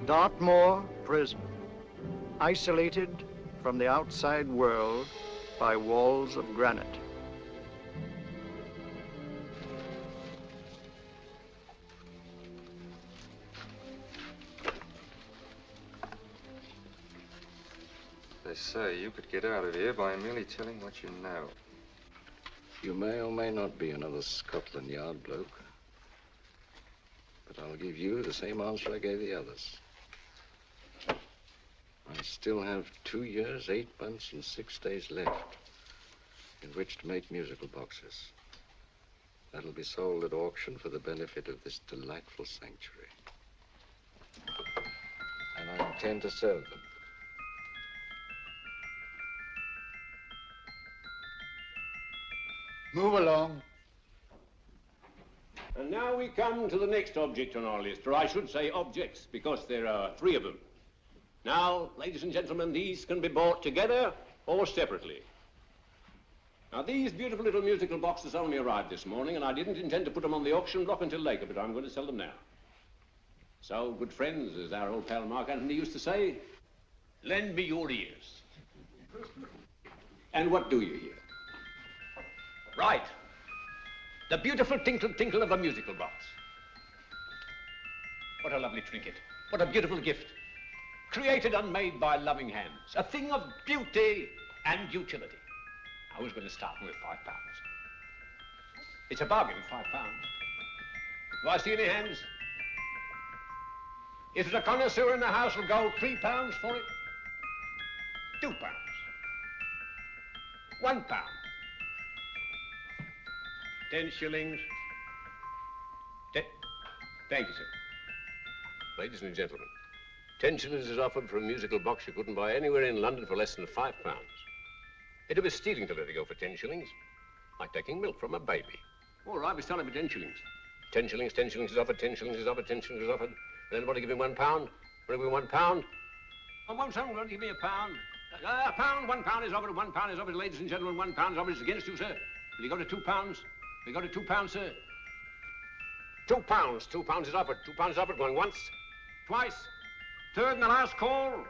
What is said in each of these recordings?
Dartmoor prison, isolated from the outside world by walls of granite. They say you could get out of here by merely telling what you know. You may or may not be another Scotland Yard bloke, but I'll give you the same answer I gave the others. I still have 2 years, 8 months, and 6 days left in which to make musical boxes. That'll be sold at auction for the benefit of this delightful sanctuary. And I intend to sell them. Move along. And now we come to the next object on our list, or I should say objects, because there are 3 of them. Now, ladies and gentlemen, these can be bought together or separately. Now, these beautiful little musical boxes only arrived this morning, and I didn't intend to put them on the auction block until later, but I'm going to sell them now. So, good friends, as our old pal Mark Antony used to say, lend me your ears. And what do you hear? Right. The beautiful tinkle tinkle of a musical box. What a lovely trinket. What a beautiful gift. Created and made by loving hands. A thing of beauty and utility. I was going to start with £5. It's a bargain, £5. Do I see any hands? If there's a connoisseur in the house, will go £3 for it. £2. £1. 10 shillings. Thank you, sir. Ladies and gentlemen, 10 shillings is offered for a musical box you couldn't buy anywhere in London for less than £5. It'd be stealing to let it go for 10 shillings. Like taking milk from a baby. All right, we're selling for 10 shillings. 10 shillings, 10 shillings is offered, 10 shillings is offered, 10 shillings is offered. And anybody give him £1? Want to give him £1? I won't someone give me a pound. A pound, £1 is offered, £1 is offered, ladies and gentlemen, £1 is offered. It's against you, sir. Will you go to £2? We go to £2, sir. £2. £2 is offered. £2 is offered. Going once, twice, third and the last call.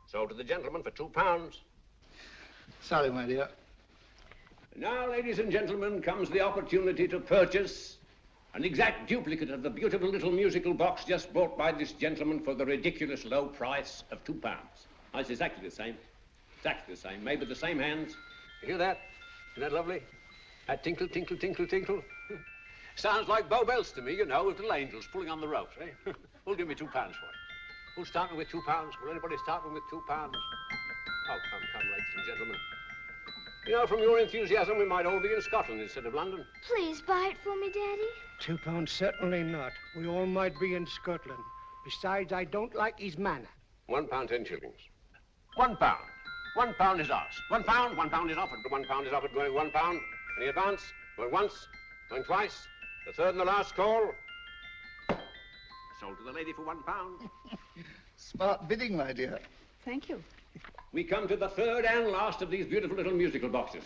Sold to the gentleman for £2. Sorry, my dear. Now, ladies and gentlemen, comes the opportunity to purchase an exact duplicate of the beautiful little musical box just bought by this gentleman for the ridiculous low price of £2. Oh, it's exactly the same. Exactly the same. Made with the same hands. You hear that? Isn't that lovely? That tinkle, tinkle, tinkle, tinkle. Sounds like Bow Bells to me, you know, with little angels pulling on the ropes, eh? Who'll give me £2 for it? Who'll start me with £2? Will anybody start me with £2? Oh, come, ladies and gentlemen. You know, from your enthusiasm, we might all be in Scotland instead of London. Please buy it for me, Daddy. £2, certainly not. We all might be in Scotland. Besides, I don't like his manner. £1, 10 shillings. £1. £1 is ours. £1 is offered. £1 is offered. Going £1. Any advance? Going once, going twice. The third and the last call. Sold to the lady for £1. Smart bidding, my dear. Thank you. We come to the third and last of these beautiful little musical boxes.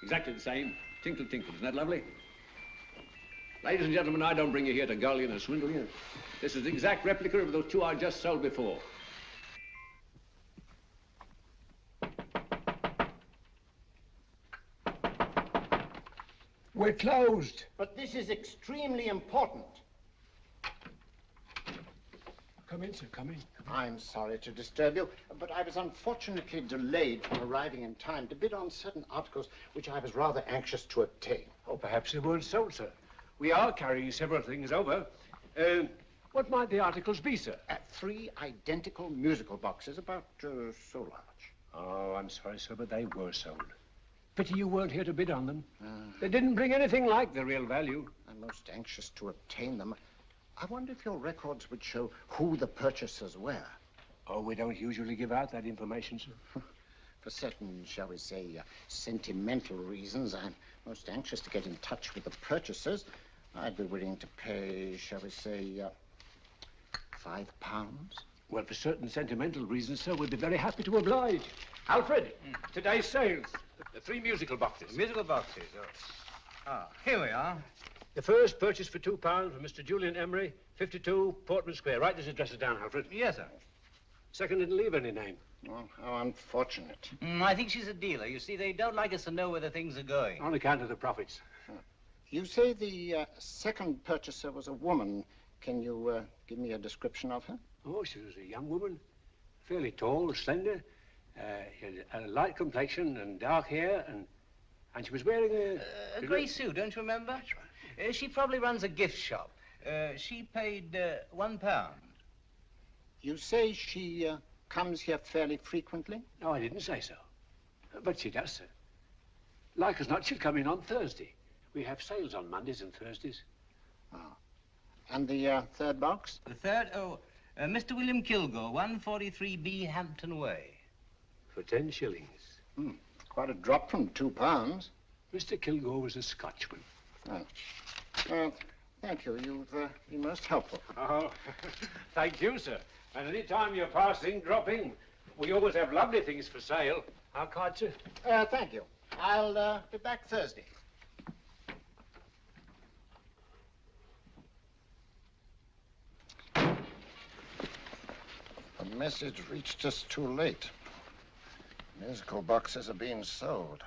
Exactly the same. Tinkle, tinkle. Isn't that lovely? Ladies and gentlemen, I don't bring you here to gull you and swindle you. This is the exact replica of those 2 I just sold before. We're closed. But this is extremely important. Come in, sir, come in. I'm sorry to disturb you, but I was unfortunately delayed from arriving in time to bid on certain articles which I was rather anxious to obtain. Oh, perhaps they weren't sold, sir. We are carrying several things over. What might the articles be, sir? 3 identical musical boxes, about so large. Oh, I'm sorry, sir, but they were sold. Pity you weren't here to bid on them. They didn't bring anything like the real value. I'm most anxious to obtain them. I wonder if your records would show who the purchasers were. Oh, we don't usually give out that information, sir. For certain, shall we say, sentimental reasons, I'm most anxious to get in touch with the purchasers. I'd be willing to pay, shall we say, £5. Well, for certain sentimental reasons, sir, we'd be very happy to oblige. Alfred, today's sales. The 3 musical boxes. Musical boxes, oh. Ah, here we are. The first purchase for £2 from Mr. Julian Emery, 52 Portman Square. Write this address down, Alfred. Yes, sir. Second didn't leave any name. Oh, how unfortunate. I think she's a dealer. You see, they don't like us to know where the things are going. On account of the profits. You say the second purchaser was a woman. Can you give me a description of her? Oh, she was a young woman. Fairly tall, slender. She had a light complexion and dark hair, and she was wearing A grey suit, don't you remember? That's right. She probably runs a gift shop. She paid £1. You say she comes here fairly frequently? No, I didn't say so. But she does, sir. Like as not, she'll come in on Thursday. We have sales on Mondays and Thursdays. Oh. And the third box? The third? Oh, Mr. William Kilgore, 143B Hampton Way. For 10 shillings. Quite a drop from £2. Mr. Kilgore was a Scotchman. Oh. Well, thank you. You've been most helpful. Oh, thank you, sir. And any time you're passing, dropping, we always have lovely things for sale. Our card, sir? Thank you. I'll be back Thursday. The message reached us too late. Musical boxes are being sold.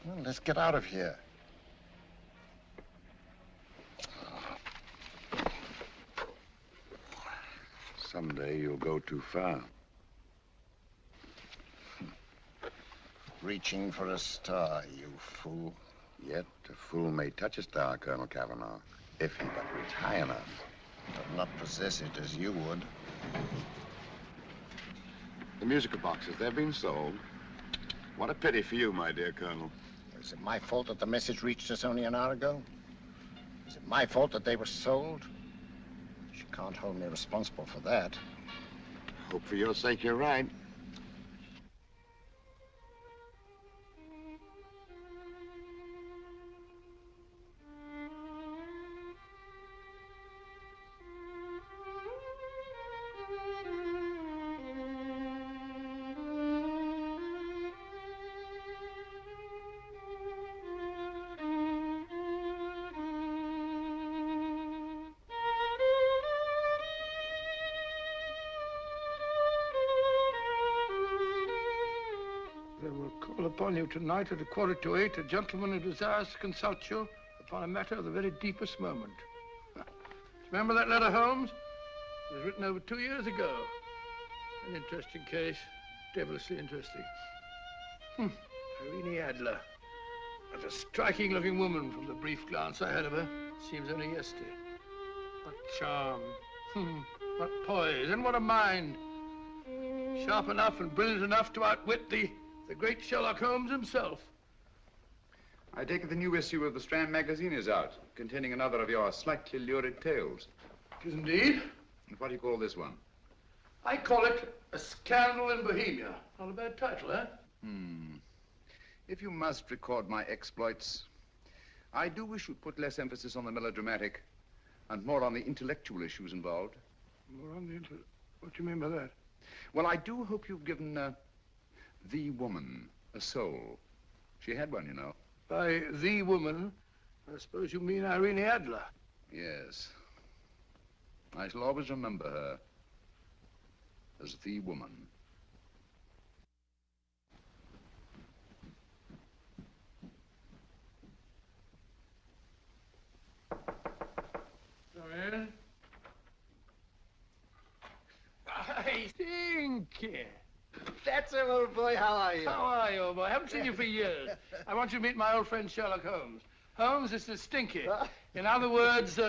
Well, let's get out of here. Someday you'll go too far. Reaching for a star, you fool. Yet a fool may touch a star, Colonel Cavanaugh, if he but reach high enough. But not possess it as you would. The musical boxes, they've been sold. What a pity for you, my dear Colonel. Is it my fault that the message reached us only an hour ago? Is it my fault that they were sold? She can't hold me responsible for that. Hope for your sake you're right. Upon you tonight at 7:45, a gentleman who desires to consult you upon a matter of the very deepest moment. Do you remember that letter, Holmes? It was written over 2 years ago. An interesting case, devilishly interesting. Irene Adler. What a striking-looking woman from the brief glance I had of her. Seems only yesterday. What charm. What poise, and what a mind. Sharp enough and brilliant enough to outwit the great Sherlock Holmes himself. I take it the new issue of the Strand magazine is out, containing another of your slightly lurid tales. It is indeed. And what do you call this one? I call it A Scandal in Bohemia. Not a bad title, eh? If you must record my exploits, I do wish you'd put less emphasis on the melodramatic and more on the intellectual issues involved. More on the what do you mean by that? Well, I do hope you've given the woman a soul. She had one, you know. By the woman, I suppose you mean Irene Adler. Yes. I shall always remember her as the woman. Doyle? I think. That's him, old boy. How are you? How are you, old boy? I haven't seen you for years. I want you to meet my old friend Sherlock Holmes. Holmes, this is Stinky. In other words,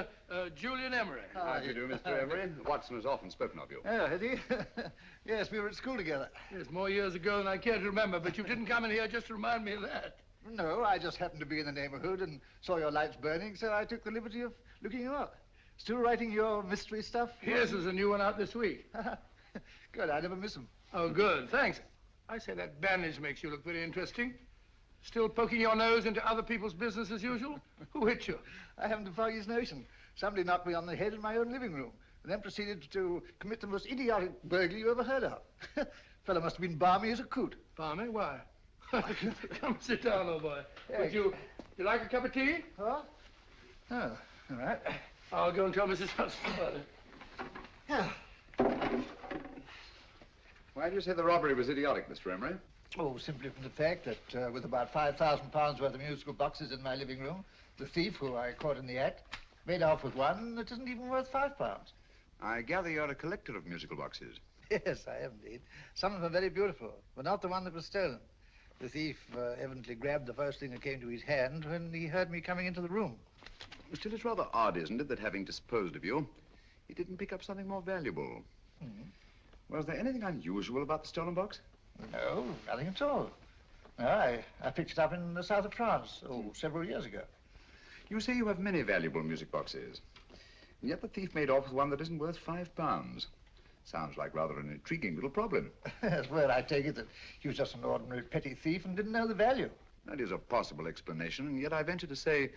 Julian Emery. How do you do, Mr. Emery? Watson has often spoken of you. Oh, has he? Yes, we were at school together. Yes, more years ago than I care to remember, but you didn't come in here just to remind me of that. No, I just happened to be in the neighborhood and saw your lights burning, so I took the liberty of looking you up. Still writing your mystery stuff? Yes, there's a new one out this week. Good, I never miss them. Oh, good, thanks. I say that bandage makes you look very interesting. Still poking your nose into other people's business as usual? Who hit you? I haven't the foggiest notion. Somebody knocked me on the head in my own living room and then proceeded to commit the most idiotic burglary you ever heard of. Fellow must have been balmy as a coot. Balmy? Why? Come sit down, old boy. Would you like a cup of tea? Huh? Oh, all right. I'll go and tell Mrs. Hudson about it. Yeah. Why do you say the robbery was idiotic, Mr. Emery? Oh, simply from the fact that with about £5,000 worth of musical boxes in my living room, the thief, who I caught in the act, made off with one that isn't even worth £5. I gather you're a collector of musical boxes. Yes, I am indeed. Some of them are very beautiful, but not the one that was stolen. The thief evidently grabbed the first thing that came to his hand when he heard me coming into the room. Still, it's rather odd, isn't it, that having disposed of you, he didn't pick up something more valuable. Was there anything unusual about the stolen box? No, nothing at all. No, I picked it up in the south of France, several years ago. You say you have many valuable music boxes, and yet the thief made off with one that isn't worth £5. Sounds like rather an intriguing little problem. Yes, well, I take it that he was just an ordinary petty thief and didn't know the value. That is a possible explanation, and yet I venture to say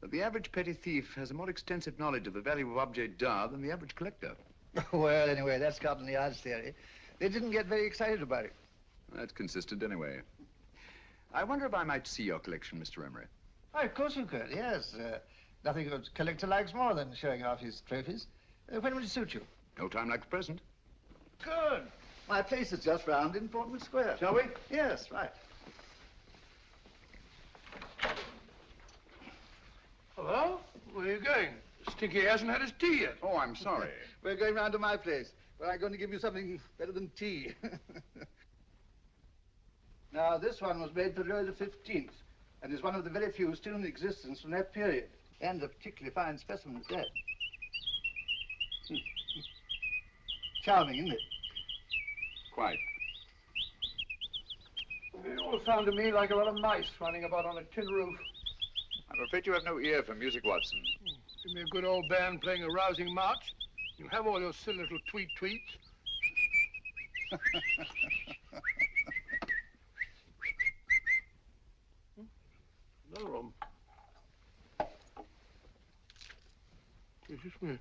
that the average petty thief has a more extensive knowledge of the value of object d'art than the average collector. Well, anyway, that's Scotland Yard's theory. They didn't get very excited about it. That's consistent anyway. I wonder if I might see your collection, Mr. Emery. Oh, of course you could, yes. Nothing a collector likes more than showing off his trophies. When would it suit you? No time like the present. Good. My place is just round in Portman Square. Shall we? Yes, right. Hello? Where are you going? Stinky hasn't had his tea yet. Oh, I'm sorry. We're going round to my place, where I'm going to give you something better than tea. Now, this one was made for Louis XV, and is one of the very few still in existence from that period. And a particularly fine specimen at that. Charming, isn't it? Quite. They all sound to me like a lot of mice running about on a tin roof. I'm afraid you have no ear for music, Watson. Give me a good old band playing a rousing march. You'll have all your silly little tweets. Another one. It's just me.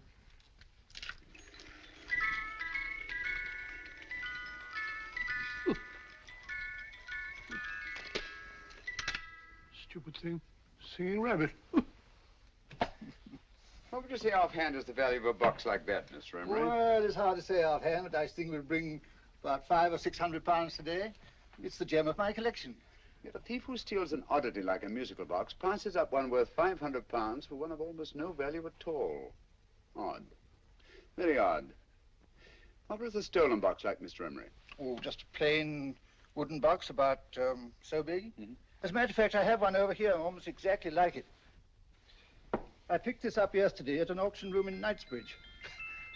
Stupid thing. Singing rabbit. What would you say offhand is the value of a box like that, Mr. Emery? Well, it's hard to say offhand, but I think we'll bring about £500 or £600 today. It's the gem of my collection. Yet a thief who steals an oddity like a musical box passes up one worth £500 for one of almost no value at all. Odd. Very odd. What was the stolen box like, Mr. Emery? Oh, just a plain wooden box about so big. As a matter of fact, I have one over here almost exactly like it. I picked this up yesterday at an auction room in Knightsbridge.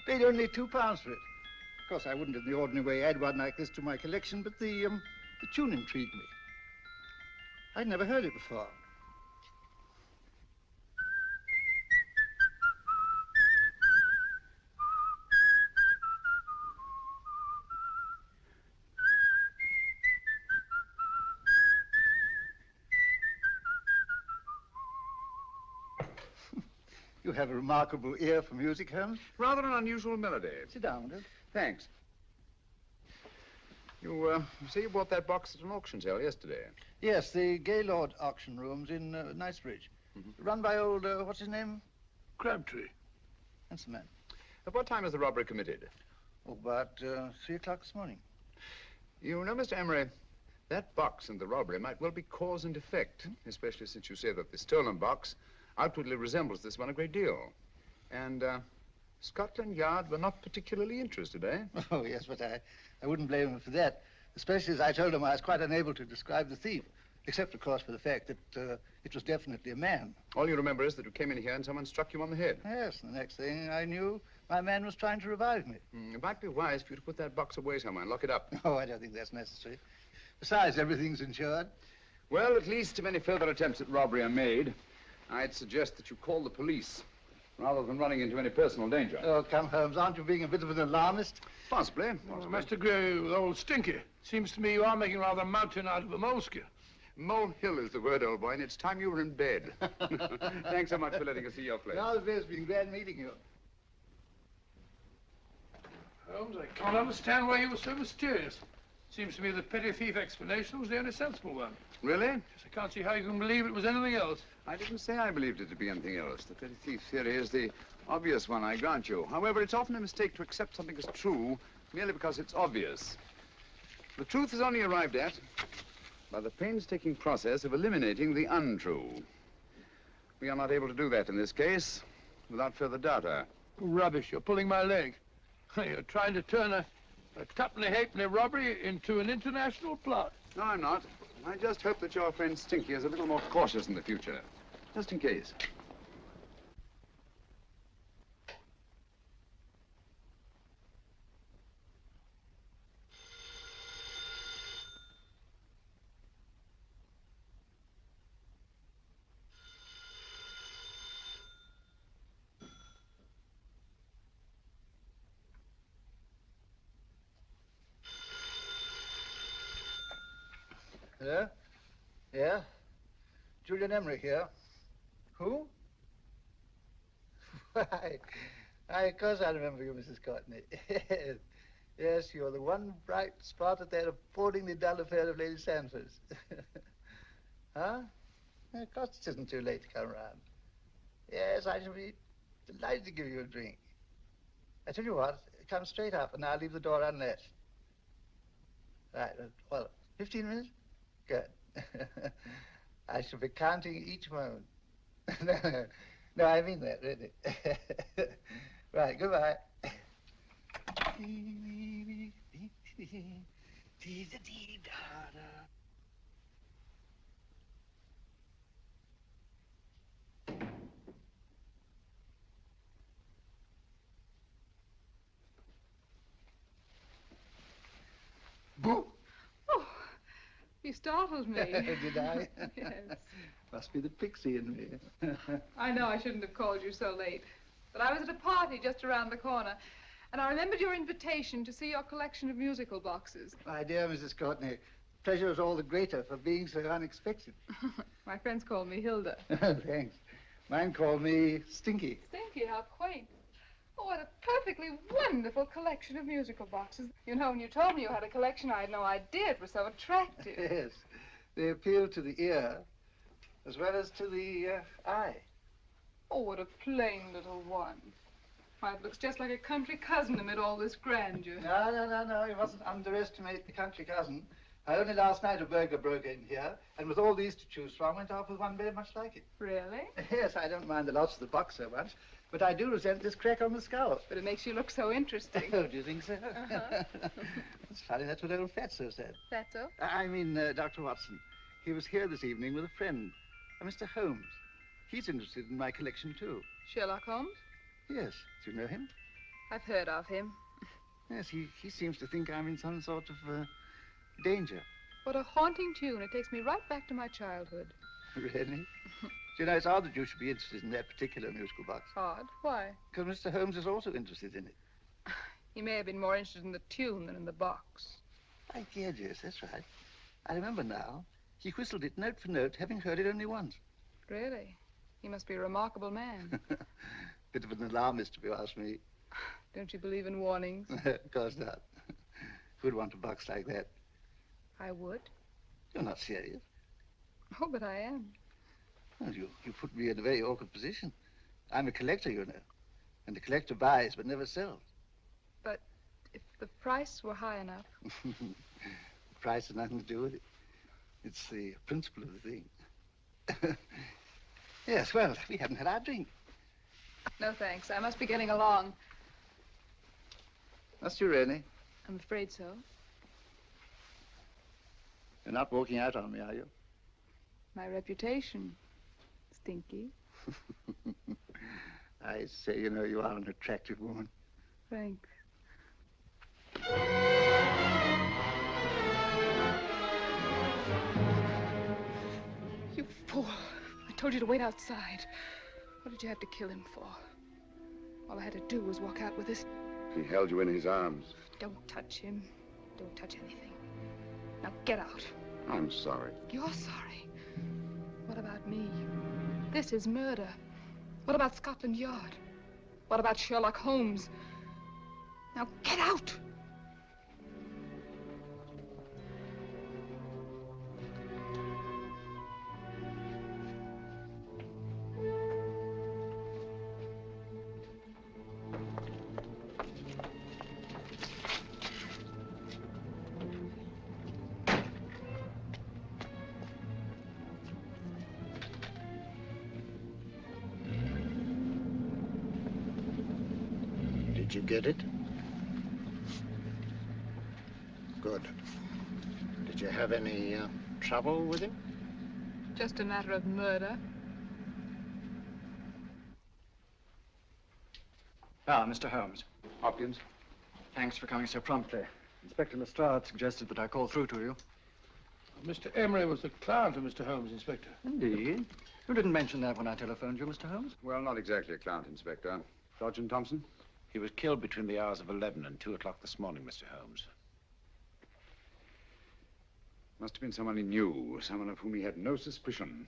Paid only £2 for it. Of course, I wouldn't in the ordinary way add one like this to my collection, but the tune intrigued me. I'd never heard it before. You have a remarkable ear for music, Holmes. Rather an unusual melody. Sit down, will you? Thanks. You say you bought that box at an auction sale yesterday? Yes, the Gaylord auction rooms in Knightsbridge. Run by old, what's his name? Crabtree. That's the man. At what time was the robbery committed? Oh, about 3 o'clock this morning. You know, Mr. Emery, that box and the robbery might well be cause and effect, especially since you say that the stolen box outwardly resembles this one a great deal. And Scotland Yard were not particularly interested, eh? Oh, yes, but I wouldn't blame him for that, especially as I told him I was quite unable to describe the thief, except, of course, for the fact that it was definitely a man. All you remember is that you came in here and someone struck you on the head. Yes, and the next thing I knew, my man was trying to revive me. It might be wise for you to put that box away somewhere and lock it up. Oh, I don't think that's necessary. Besides, everything's insured. Well, at least if any further attempts at robbery are made, I'd suggest that you call the police, rather than running into any personal danger. Oh, come, Holmes, aren't you being a bit of an alarmist? Possibly. Well, I must agree with old Stinky. Seems to me you are making rather a mountain out of a molehill. Molehill is the word, old boy, and it's time you were in bed. Thanks so much for letting us see your place. Now, it's been glad meeting you. Holmes, I can't understand why you were so mysterious. Seems to me the petty thief explanation was the only sensible one. Really? Yes, I can't see how you can believe it was anything else. I didn't say I believed it to be anything else. The petty thief theory is the obvious one, I grant you. However, it's often a mistake to accept something as true merely because it's obvious. The truth is only arrived at by the painstaking process of eliminating the untrue. We are not able to do that in this case without further data. Rubbish, you're pulling my leg. You're trying to turn a tuppenny-halfpenny robbery into an international plot. No, I'm not. I just hope that your friend Stinky is a little more cautious in the future, just in case. Hello? Yeah? Julian Emery here. Who? Why, of course I remember you, Mrs. Courtney. Yes, you're the one bright spot at that appallingly dull affair of Lady Sanford's. Huh? Of course it isn't too late to come around. Yes, I shall be delighted to give you a drink. I tell you what, come straight up and I'll leave the door unlatched. Right, well, 15 minutes? Good. I shall be counting each moment. No, I mean that, really. Right, goodbye. Boo! Oh, you startled me. Did I? Yes. Must be the pixie in me. I know I shouldn't have called you so late, but I was at a party just around the corner, and I remembered your invitation to see your collection of musical boxes. My dear Mrs. Courtney, pleasure is all the greater for being so unexpected. My friends call me Hilda. Thanks. Mine call me Stinky. Stinky, how quaint. Oh, what a perfectly wonderful collection of musical boxes. You know, when you told me you had a collection, I had no idea it was so attractive. Yes. They appeal to the ear as well as to the eye. Oh, what a plain little one. Why, it looks just like a country cousin amid all this grandeur. No. You mustn't underestimate the country cousin. Only last night a burglar broke in here, and with all these to choose from, went off with one very much like it. Really? Yes, I don't mind the loss of the box so much, but I do resent this crack on the skull. But it makes you look so interesting. Oh, do you think so? Uh-huh. It's funny, that's what old Fatso said. Fatso? I mean, Dr. Watson. He was here this evening with a friend, a Mr. Holmes. He's interested in my collection, too. Sherlock Holmes? Yes. Do you know him? I've heard of him. Yes, he seems to think I'm in some sort of danger. What a haunting tune. It takes me right back to my childhood. Really? Do you know, it's odd that you should be interested in that particular musical box. Odd? Why? Because Mr. Holmes is also interested in it. He may have been more interested in the tune than in the box. My dear, yes, that's right. I remember now. He whistled it note for note, having heard it only once. Really? He must be a remarkable man. Bit of an alarmist, if you ask me. Don't you believe in warnings? Of course not. Who'd want a box like that? I would. You're not serious. Oh, but I am. Well, you put me in a very awkward position. I'm a collector, you know. And the collector buys but never sells. But if the price were high enough... The price has nothing to do with it. It's the principle of the thing. Yes, well, we haven't had our drink. No, thanks. I must be getting along. Must you really? I'm afraid so. You're not walking out on me, are you? My reputation, Stinky. I say, you know, you are an attractive woman. Thanks. You fool. I told you to wait outside. What did you have to kill him for? All I had to do was walk out with this. He held you in his arms. Don't touch him. Don't touch anything. Now get out. I'm sorry. You're sorry. What about me? This is murder. What about Scotland Yard? What about Sherlock Holmes? Now get out! Did you get it? Good. Did you have any trouble with him? Just a matter of murder. Ah, Mr. Holmes. Hopkins. Thanks for coming so promptly. Inspector Lestrade suggested that I call through to you. Mr. Emery was the client of Mr. Holmes, Inspector. Indeed. You didn't mention that when I telephoned you, Mr. Holmes. Well, not exactly a client, Inspector. Sergeant Thompson? He was killed between the hours of 11 and 2 o'clock this morning, Mr. Holmes. Must have been someone he knew, someone of whom he had no suspicion.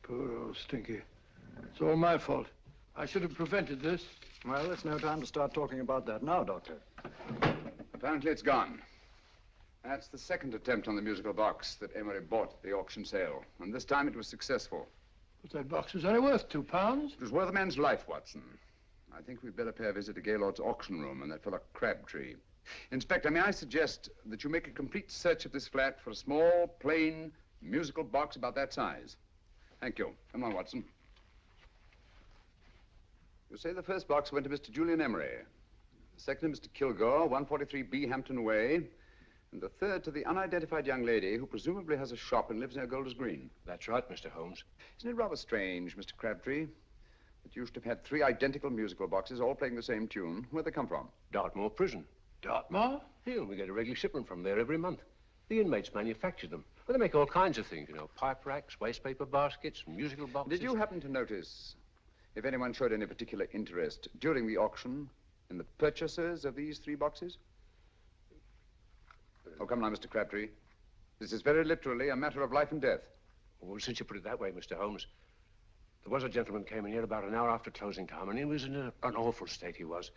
Poor old Stinky. It's all my fault. I should have prevented this. Well, it's no time to start talking about that now, Doctor. Apparently it's gone. That's the second attempt on the musical box that Emery bought at the auction sale. And this time it was successful. But that box was only worth £2. It was worth a man's life, Watson. I think we'd better pay a visit to Gaylord's auction room and that fellow Crabtree. Inspector, may I suggest that you make a complete search of this flat for a small, plain, musical box about that size. Thank you. Come on, Watson. You say the first box went to Mr. Julian Emery. The second to Mr. Kilgore, 143B Hampton Way. And the third to the unidentified young lady who presumably has a shop and lives near Golders Green. That's right, Mr. Holmes. Isn't it rather strange, Mr. Crabtree, that you should have had 3 identical musical boxes all playing the same tune? Where'd they come from? Dartmoor Prison. Dartmoor? Here, we get a regular shipment from there every month. The inmates manufacture them. Well, they make all kinds of things, you know, pipe racks, waste paper baskets, musical boxes. Did you happen to notice if anyone showed any particular interest during the auction in the purchasers of these 3 boxes? Oh, come now, Mr. Crabtree. This is very literally a matter of life and death. Well, since you put it that way, Mr. Holmes, there was a gentleman came in here about an hour after closing time, and he was in an awful state, he was.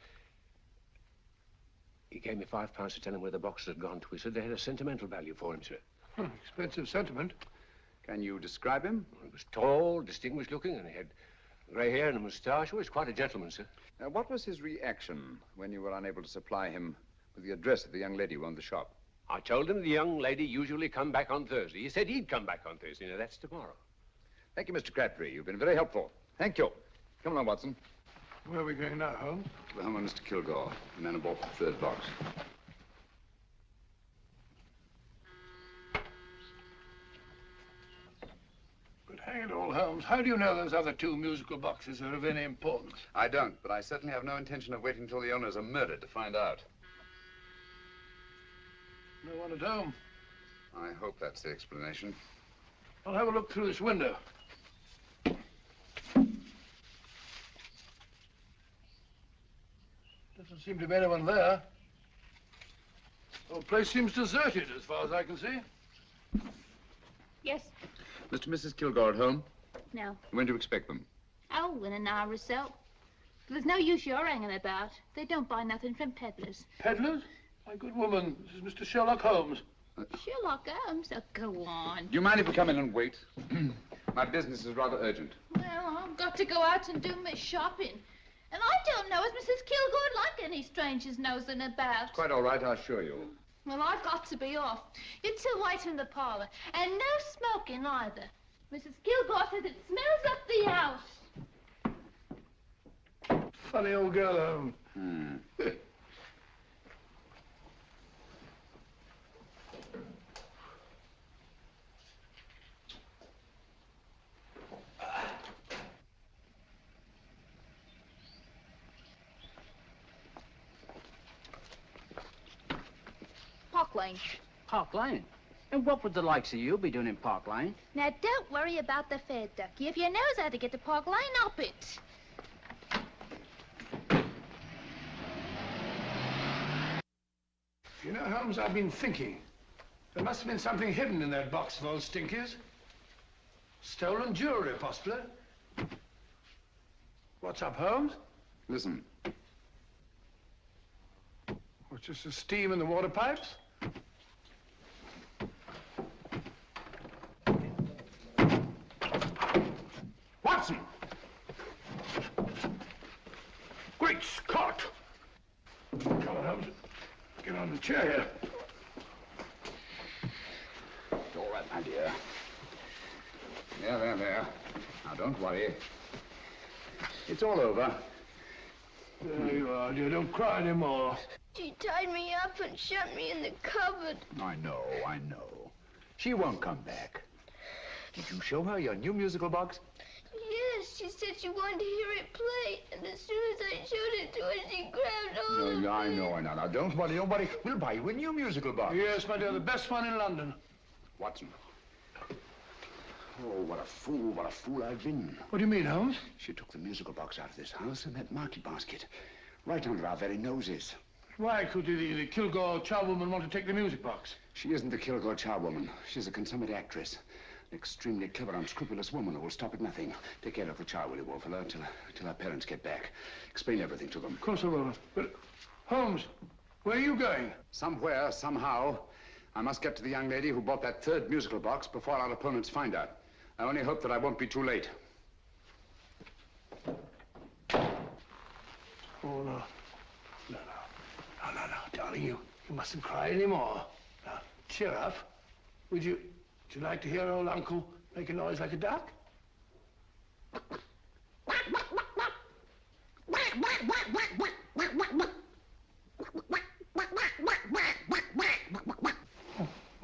He gave me £5 to tell him where the boxes had gone to. He said they had a sentimental value for him, sir. Expensive sentiment. Can you describe him? Well, he was tall, distinguished looking, and he had grey hair and a moustache. He was quite a gentleman, sir. What was his reaction when you were unable to supply him with the address of the young lady who owned the shop? I told him the young lady usually come back on Thursday. He said he'd come back on Thursday. Now, that's tomorrow. Thank you, Mr. Crabtree. You've been very helpful. Thank you. Come along, Watson. Where are we going now, Holmes? To the home of Mr. Kilgore, the man who bought the 3rd box. But hang it all, Holmes, how do you know those other 2 musical boxes are of any importance? I don't, but I certainly have no intention of waiting until the owners are murdered to find out. No one at home. I hope that's the explanation. I'll have a look through this window. Doesn't seem to be anyone there. The whole place seems deserted as far as I can see. Yes. Mr. and Mrs. Kilgore at home? No. When do you expect them? Oh, in an hour or so. There's no use your hanging about. They don't buy nothing from peddlers. Peddlers? My good woman, this is Mr. Sherlock Holmes. Sherlock Holmes? Oh, go on. Do you mind if we come in and wait? My business is rather urgent. Well, I've got to go out and do my shopping. And I don't know as Mrs. Kilgore'd like any strangers nosing about. Quite all right, I assure you. Well, I've got to be off. You 2 wait in the parlor. And no smoking either. Mrs. Kilgore says it smells up the house. Funny old girl, Holmes. Park Lane. Park Lane? And what would the likes of you be doing in Park Lane? Now, don't worry about the fare, Ducky. If you knows how to get to Park Lane, up it. You know, Holmes, I've been thinking. There must have been something hidden in that box of old Stinky's. Stolen jewelry, possibly. What's up, Holmes? Listen. What's just the steam in the water pipes? Watson! Great Scott! Come on, Holmes. Get on the chair here. It's all right, my dear. There. Now, don't worry. It's all over. There you are, dear. Don't cry anymore. She tied me up and shut me in the cupboard. I know. She won't come back. Did you show her your new musical box? Yes, she said she wanted to hear it play, and as soon as I showed it to her, she grabbed hold of me. I know. Now, don't worry. We'll buy you a new musical box. Yes, my dear, the best one in London. Watson. Oh, what a fool I've been. What do you mean, Holmes? She took the musical box out of this house in that market basket, right under our very noses. Why could the Kilgore charwoman want to take the music box? She isn't the Kilgore charwoman. She's a consummate actress. An extremely clever, unscrupulous woman who will stop at nothing. Take care of the child, will you, Wolfella, till our parents get back. Explain everything to them. Of course I will. But, Holmes, where are you going? Somewhere, somehow. I must get to the young lady who bought that third musical box before our opponents find her. I only hope that I won't be too late. Oh, no. No, darling, you mustn't cry anymore. Now, cheer up. Would you like to hear old Uncle make a noise like a duck?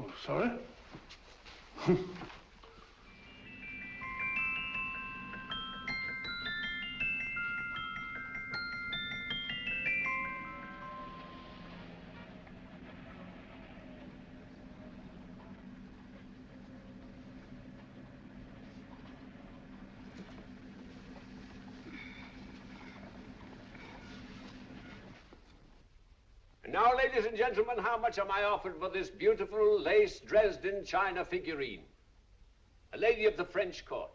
Oh, sorry. Now, ladies and gentlemen, how much am I offered for this beautiful lace Dresden china figurine? A lady of the French court.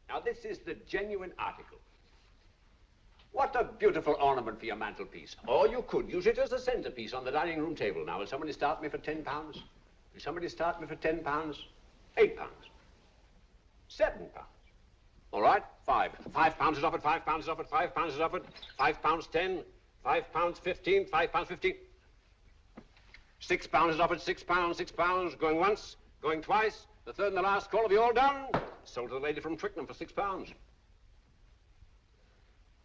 Now, this is the genuine article. What a beautiful ornament for your mantelpiece. Or you could use it as a centerpiece on the dining room table. Now, will somebody start me for £10? Will somebody start me for £10? £8? £7? All right, £5 is offered, £5 is offered, £5 is offered, £5.10, £5.15, £5.15. £6 is offered, £6, going once, going twice, the third and the last call. Have you all done? Sold to the lady from Twickenham for £6.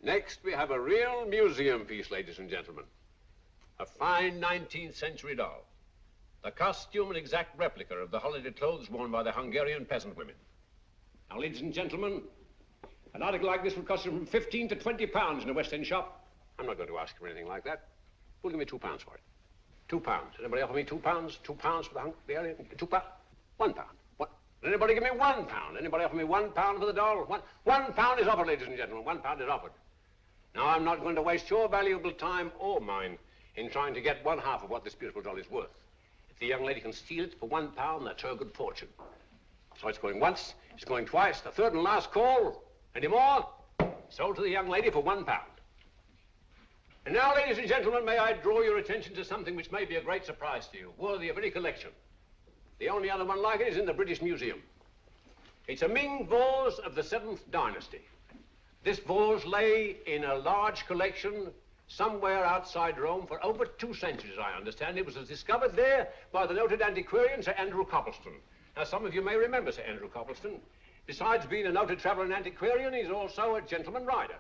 Next, we have a real museum piece, ladies and gentlemen. A fine 19th century doll. The costume an exact replica of the holiday clothes worn by the Hungarian peasant women. Now, ladies and gentlemen, an article like this would cost you from £15 to £20 in a West End shop. I'm not going to ask for anything like that. Who'll give me £2 for it? £2. Anybody offer me £2? £2 for the area? £2? £1. What? Anybody give me £1? Anybody offer me £1 for the doll? £1 is offered, ladies and gentlemen. £1 is offered. Now, I'm not going to waste your valuable time or mine in trying to get one half of what this beautiful doll is worth. If the young lady can steal it for £1, that's her good fortune. So it's going once, it's going twice, the third and last call. Any more? Sold to the young lady for £1. And now, ladies and gentlemen, may I draw your attention to something which may be a great surprise to you, worthy of any collection. The only other one like it is in the British Museum. It's a Ming vase of the 7th dynasty. This vase lay in a large collection somewhere outside Rome for over 2 centuries, I understand. It was discovered there by the noted antiquarian, Sir Andrew Coppleston. Now, some of you may remember Sir Andrew Coppleston. Besides being a noted traveller and antiquarian, he's also a gentleman rider.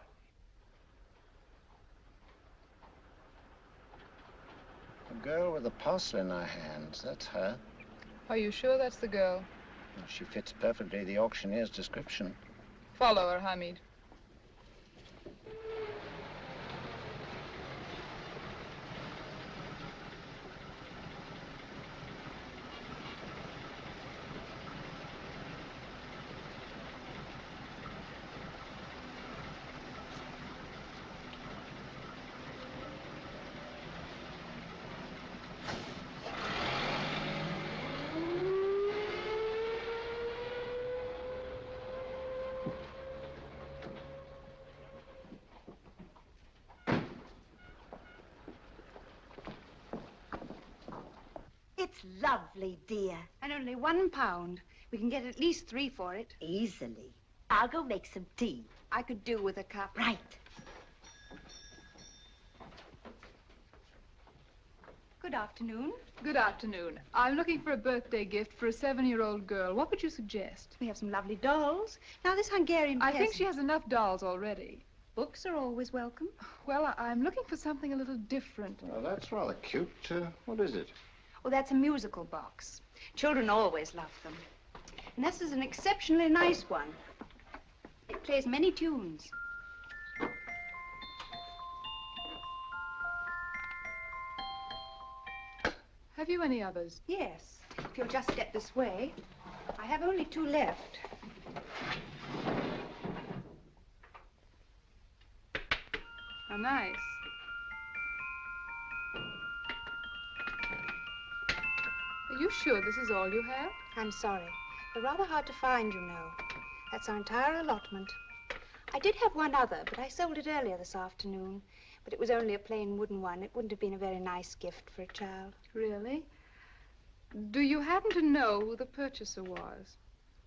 The girl with the parcel in her hands, that's her. Are you sure that's the girl? Well, she fits perfectly the auctioneer's description. Follow her, Hamid. It's lovely, dear. And only £1. We can get at least 3 for it. Easily. I'll go make some tea. I could do with a cup. Right. Good afternoon. Good afternoon. I'm looking for a birthday gift for a 7-year-old girl. What would you suggest? We have some lovely dolls. Now, this Hungarian I peasant... think she has enough dolls already. Books are always welcome. Well, I'm looking for something a little different. Well, that's rather cute. What is it? Well, that's a musical box. Children always love them. And this is an exceptionally nice one. It plays many tunes. Have you any others? Yes. If you'll just step this way. I have only 2 left. How nice. Are you sure this is all you have? I'm sorry. They're rather hard to find, you know. That's our entire allotment. I did have one other, but I sold it earlier this afternoon. But it was only a plain wooden one. It wouldn't have been a very nice gift for a child. Really? Do you happen to know who the purchaser was?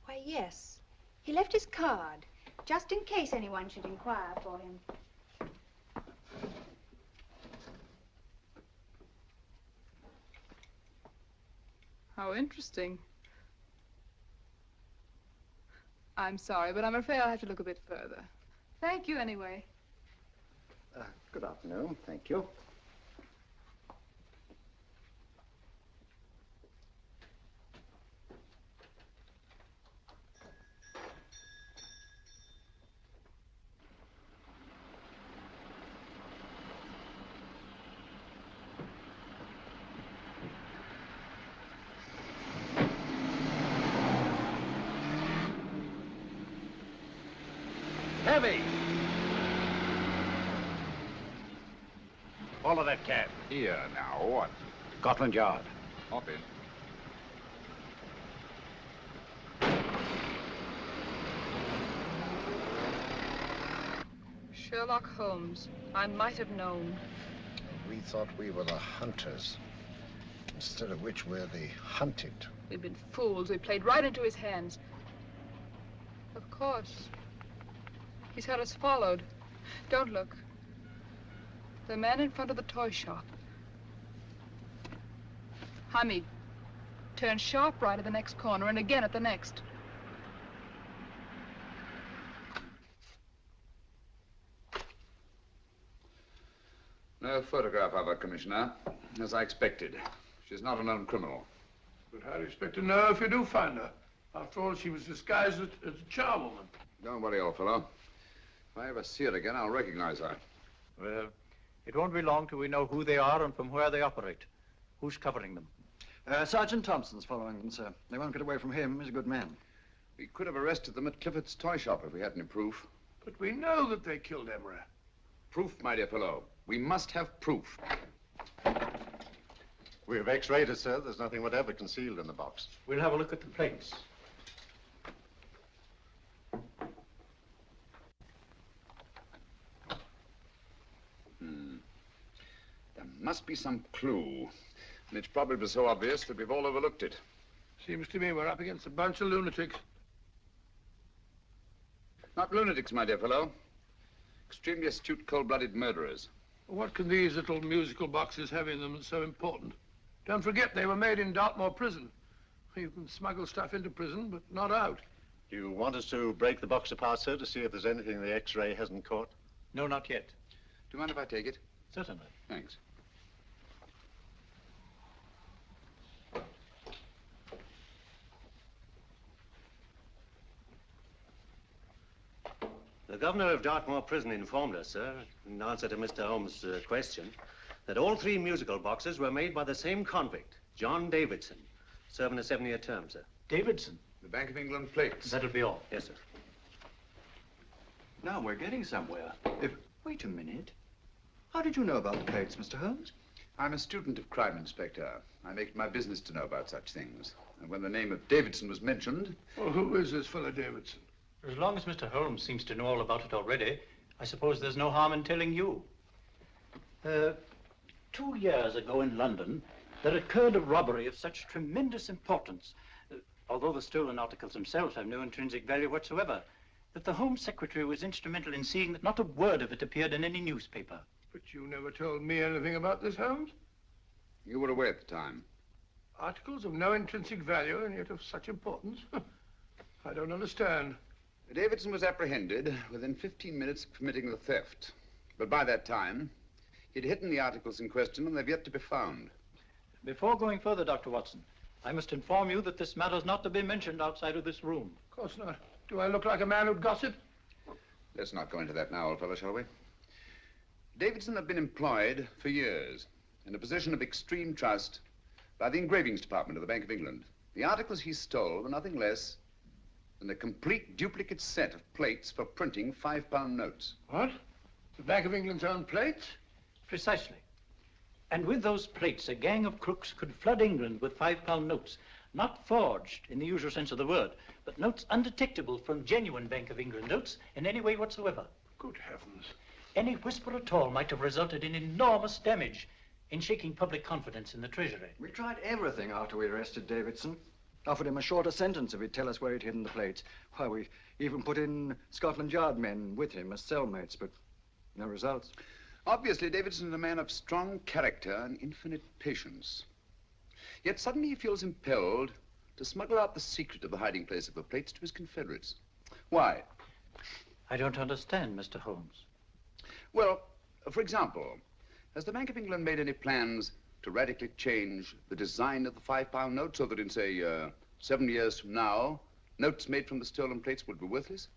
Why, yes. He left his card, just in case anyone should inquire for him. How interesting. I'm sorry, but I'm afraid I'll have to look a bit further. Thank you anyway. Good afternoon. Thank you. Heavy! Follow that cab. Here now, what? Scotland Yard. Hop in. Sherlock Holmes. I might have known. We thought we were the hunters, instead of which we're the hunted. We've been fools. We played right into his hands. Of course. He's had us followed. Don't look. The man in front of the toy shop. Hamid, turn sharp right at the next corner and again at the next. No photograph of her, Commissioner, as I expected. She's not a known criminal. But how do you expect to know if you do find her? After all, she was disguised as a charwoman. Don't worry, old fellow. If I ever see her again, I'll recognize her. Well, it won't be long till we know who they are and from where they operate. Who's covering them? Sergeant Thompson's following them, sir. They won't get away from him. He's a good man. We could have arrested them at Clifford's toy shop if we had any proof. But we know that they killed Emery. Proof, my dear fellow. We must have proof. We have X-rayed it, sir. There's nothing whatever concealed in the box. We'll have a look at the plates. There must be some clue. And it's probably so obvious that we've all overlooked it. Seems to me we're up against a bunch of lunatics. Not lunatics, my dear fellow. Extremely astute, cold-blooded murderers. What can these little musical boxes have in them that's so important? Don't forget, they were made in Dartmoor prison. You can smuggle stuff into prison, but not out. Do you want us to break the box apart, sir, to see if there's anything the X-ray hasn't caught? No, not yet. Do you mind if I take it? Certainly. Thanks. The governor of Dartmoor Prison informed us, sir, in answer to Mr. Holmes' question, that all 3 musical boxes were made by the same convict, John Davidson, serving a 7-year term, sir. Davidson? The Bank of England plates. That'll be all. Yes, sir. Now we're getting somewhere. Wait a minute. How did you know about the plates, Mr. Holmes? I'm a student of crime, Inspector. I make it my business to know about such things. And when the name of Davidson was mentioned... Well, who is this fellow Davidson? As long as Mr. Holmes seems to know all about it already, I suppose there's no harm in telling you. 2 years ago in London, there occurred a robbery of such tremendous importance, although the stolen articles themselves have no intrinsic value whatsoever, that the Home Secretary was instrumental in seeing that not a word of it appeared in any newspaper. But you never told me anything about this, Holmes. You were away at the time. Articles of no intrinsic value and yet of such importance? I don't understand. Davidson was apprehended within 15 minutes of committing the theft. But by that time, he'd hidden the articles in question and they've yet to be found. Before going further, Dr. Watson, I must inform you that this matter's not to be mentioned outside of this room. Of course not. Do I look like a man who'd gossip? Let's not go into that now, old fellow, shall we? Davidson had been employed for years in a position of extreme trust by the engravings department of the Bank of England. The articles he stole were nothing less than a complete duplicate set of plates for printing £5 notes. What? The Bank of England's own plates? Precisely. And with those plates, a gang of crooks could flood England with £5 notes, not forged in the usual sense of the word, but notes undetectable from genuine Bank of England notes in any way whatsoever. Good heavens. Any whisper at all might have resulted in enormous damage in shaking public confidence in the Treasury. We tried everything after we arrested Davidson. Offered him a shorter sentence if he'd tell us where he'd hidden the plates. Why, we even put in Scotland Yard men with him as cellmates, but no results. Obviously, Davidson is a man of strong character and infinite patience. Yet suddenly he feels impelled to smuggle out the secret of the hiding place of the plates to his confederates. Why? I don't understand, Mr. Holmes. Well, for example, has the Bank of England made any plans to radically change the design of the £5 note so that in, say, 7 years from now, notes made from the stolen plates would be worthless?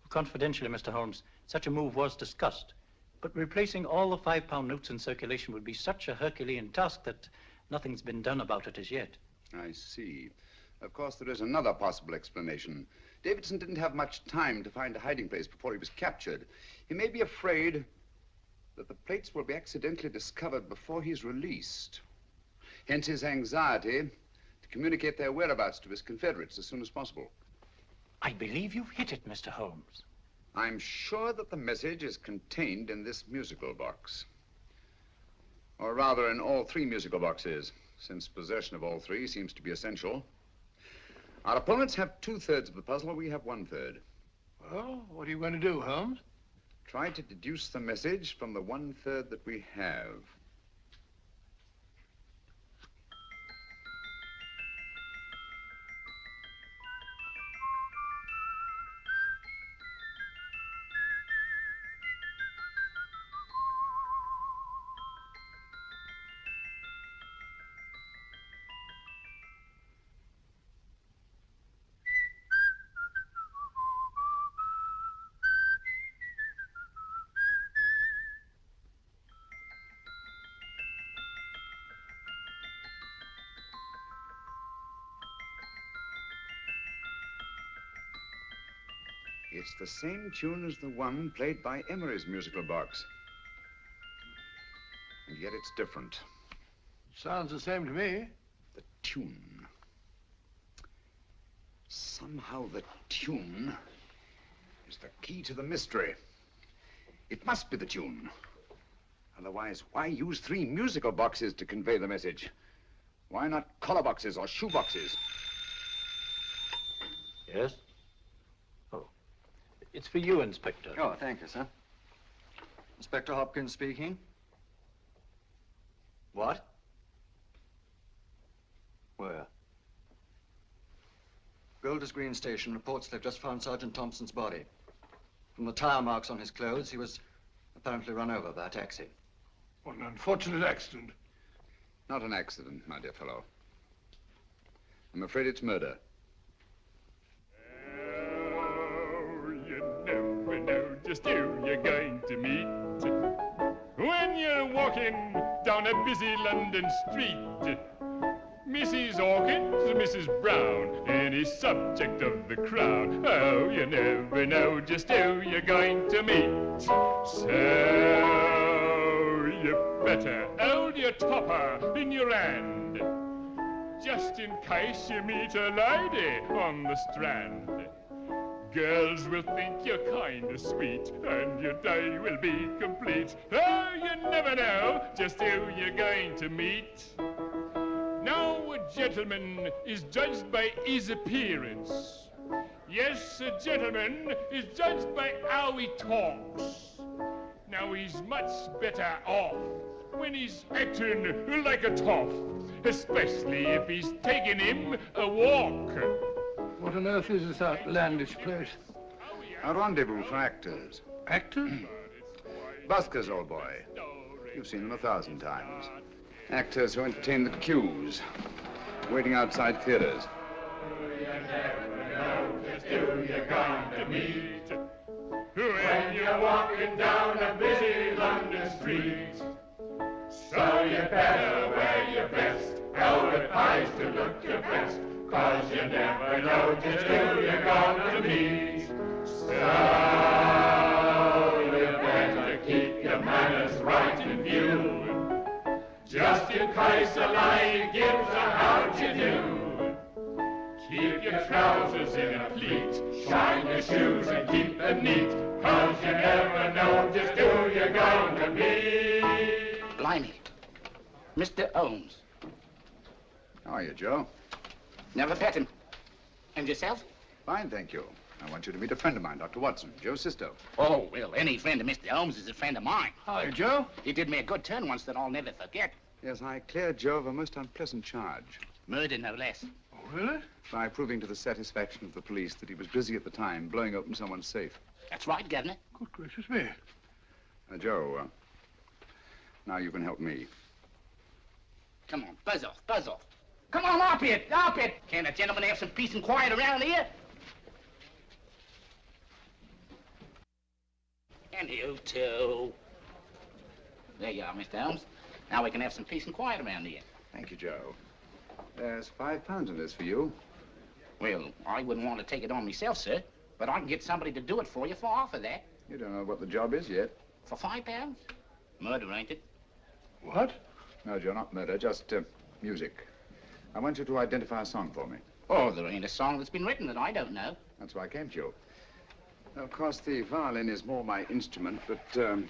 Confidentially, Mr. Holmes, such a move was discussed. But replacing all the £5 notes in circulation would be such a Herculean task that nothing's been done about it as yet. I see. Of course, there is another possible explanation. Davidson didn't have much time to find a hiding place before he was captured. He may be afraid that the plates will be accidentally discovered before he's released. Hence his anxiety to communicate their whereabouts to his confederates as soon as possible. I believe you've hit it, Mr. Holmes. I'm sure that the message is contained in this musical box. Or rather, in all 3 musical boxes, since possession of all 3 seems to be essential. Our opponents have 2/3 of the puzzle, we have 1/3. Well, what are you going to do, Holmes? Try to deduce the message from the 1/3 that we have. It's the same tune as the one played by Emery's musical box. And yet it's different. Sounds the same to me. The tune. Somehow the tune is the key to the mystery. It must be the tune. Otherwise, why use 3 musical boxes to convey the message? Why not collar boxes or shoe boxes? Yes? Oh. It's for you, Inspector. Oh, thank you, sir. Inspector Hopkins speaking. What? Where? Golders Green Station reports they've just found Sergeant Thompson's body. From the tire marks on his clothes, he was apparently run over by a taxi. What an unfortunate accident. Not an accident, my dear fellow. I'm afraid it's murder. Oh, you never know just who you're going to meet when you're walking down a busy London street. Mrs. Hawkins, Mrs. Brown, any subject of the crowd. Oh, you never know just who you're going to meet. So you better hold your topper in your hand, just in case you meet a lady on the strand. Girls will think you're kind of sweet, and your day will be complete. Oh, you never know just who you're going to meet. Now a gentleman is judged by his appearance. Yes, a gentleman is judged by how he talks. Now he's much better off when he's acting like a toff, especially if he's taking him a walk. What on earth is this outlandish place? A rendezvous for actors. Actors? Buskers, old boy. You've seen them 1,000 times. Actors who entertain the queues, waiting outside theaters. Who you're going to meet when you're walking down a busy London street. So you better wear your best velvet ties to look your best, 'cause you never know just who you're going to meet. So you better keep your manners right in view, just in case a lion gives a how'd you do. Keep your trousers in a pleat, shine your shoes and keep them neat, 'cause you never know just who you're going to meet. Blimey. Mr. Holmes. How are you, Joe? Never met him. And yourself? Fine, thank you. I want you to meet a friend of mine, Dr. Watson, Joe's sister. Oh, well, any friend of Mr. Holmes is a friend of mine. Hi, Joe. He did me a good turn once that I'll never forget. Yes, I cleared Joe of a most unpleasant charge. Murder, no less. Oh, really? By proving to the satisfaction of the police that he was busy at the time blowing open someone's safe. That's right, Governor. Good gracious me. Joe, now you can help me. Come on, buzz off, buzz off. Come on, up it, up it. Can't a gentleman have some peace and quiet around here? And you too. There you are, Mr. Holmes. Now we can have some peace and quiet around here. Thank you, Joe. There's £5 in this for you. Well, I wouldn't want to take it on myself, sir, but I can get somebody to do it for you for half of that. You don't know what the job is yet. For £5? Murder, ain't it? What? No, Joe, not murder, just music. I want you to identify a song for me. Oh, there ain't a song that's been written that I don't know. That's why I came to you. Of course, the violin is more my instrument, but, oh,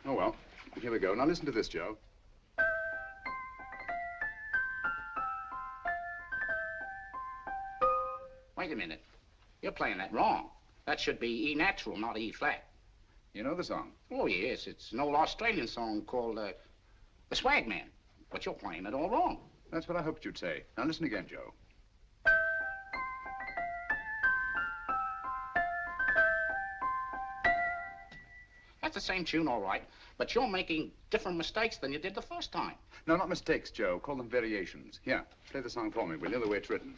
well, here we go. Now, listen to this, Joe. Wait a minute. You're playing that wrong. That should be E natural, not E flat. You know the song? Oh, yes. It's an old Australian song called, The Swag Man. But you're playing it all wrong. That's what I hoped you'd say. Now, listen again, Joe. That's the same tune, all right, but you're making different mistakes than you did the first time. No, not mistakes, Joe. Call them variations. Here, play the song for me, will you, the way it's written.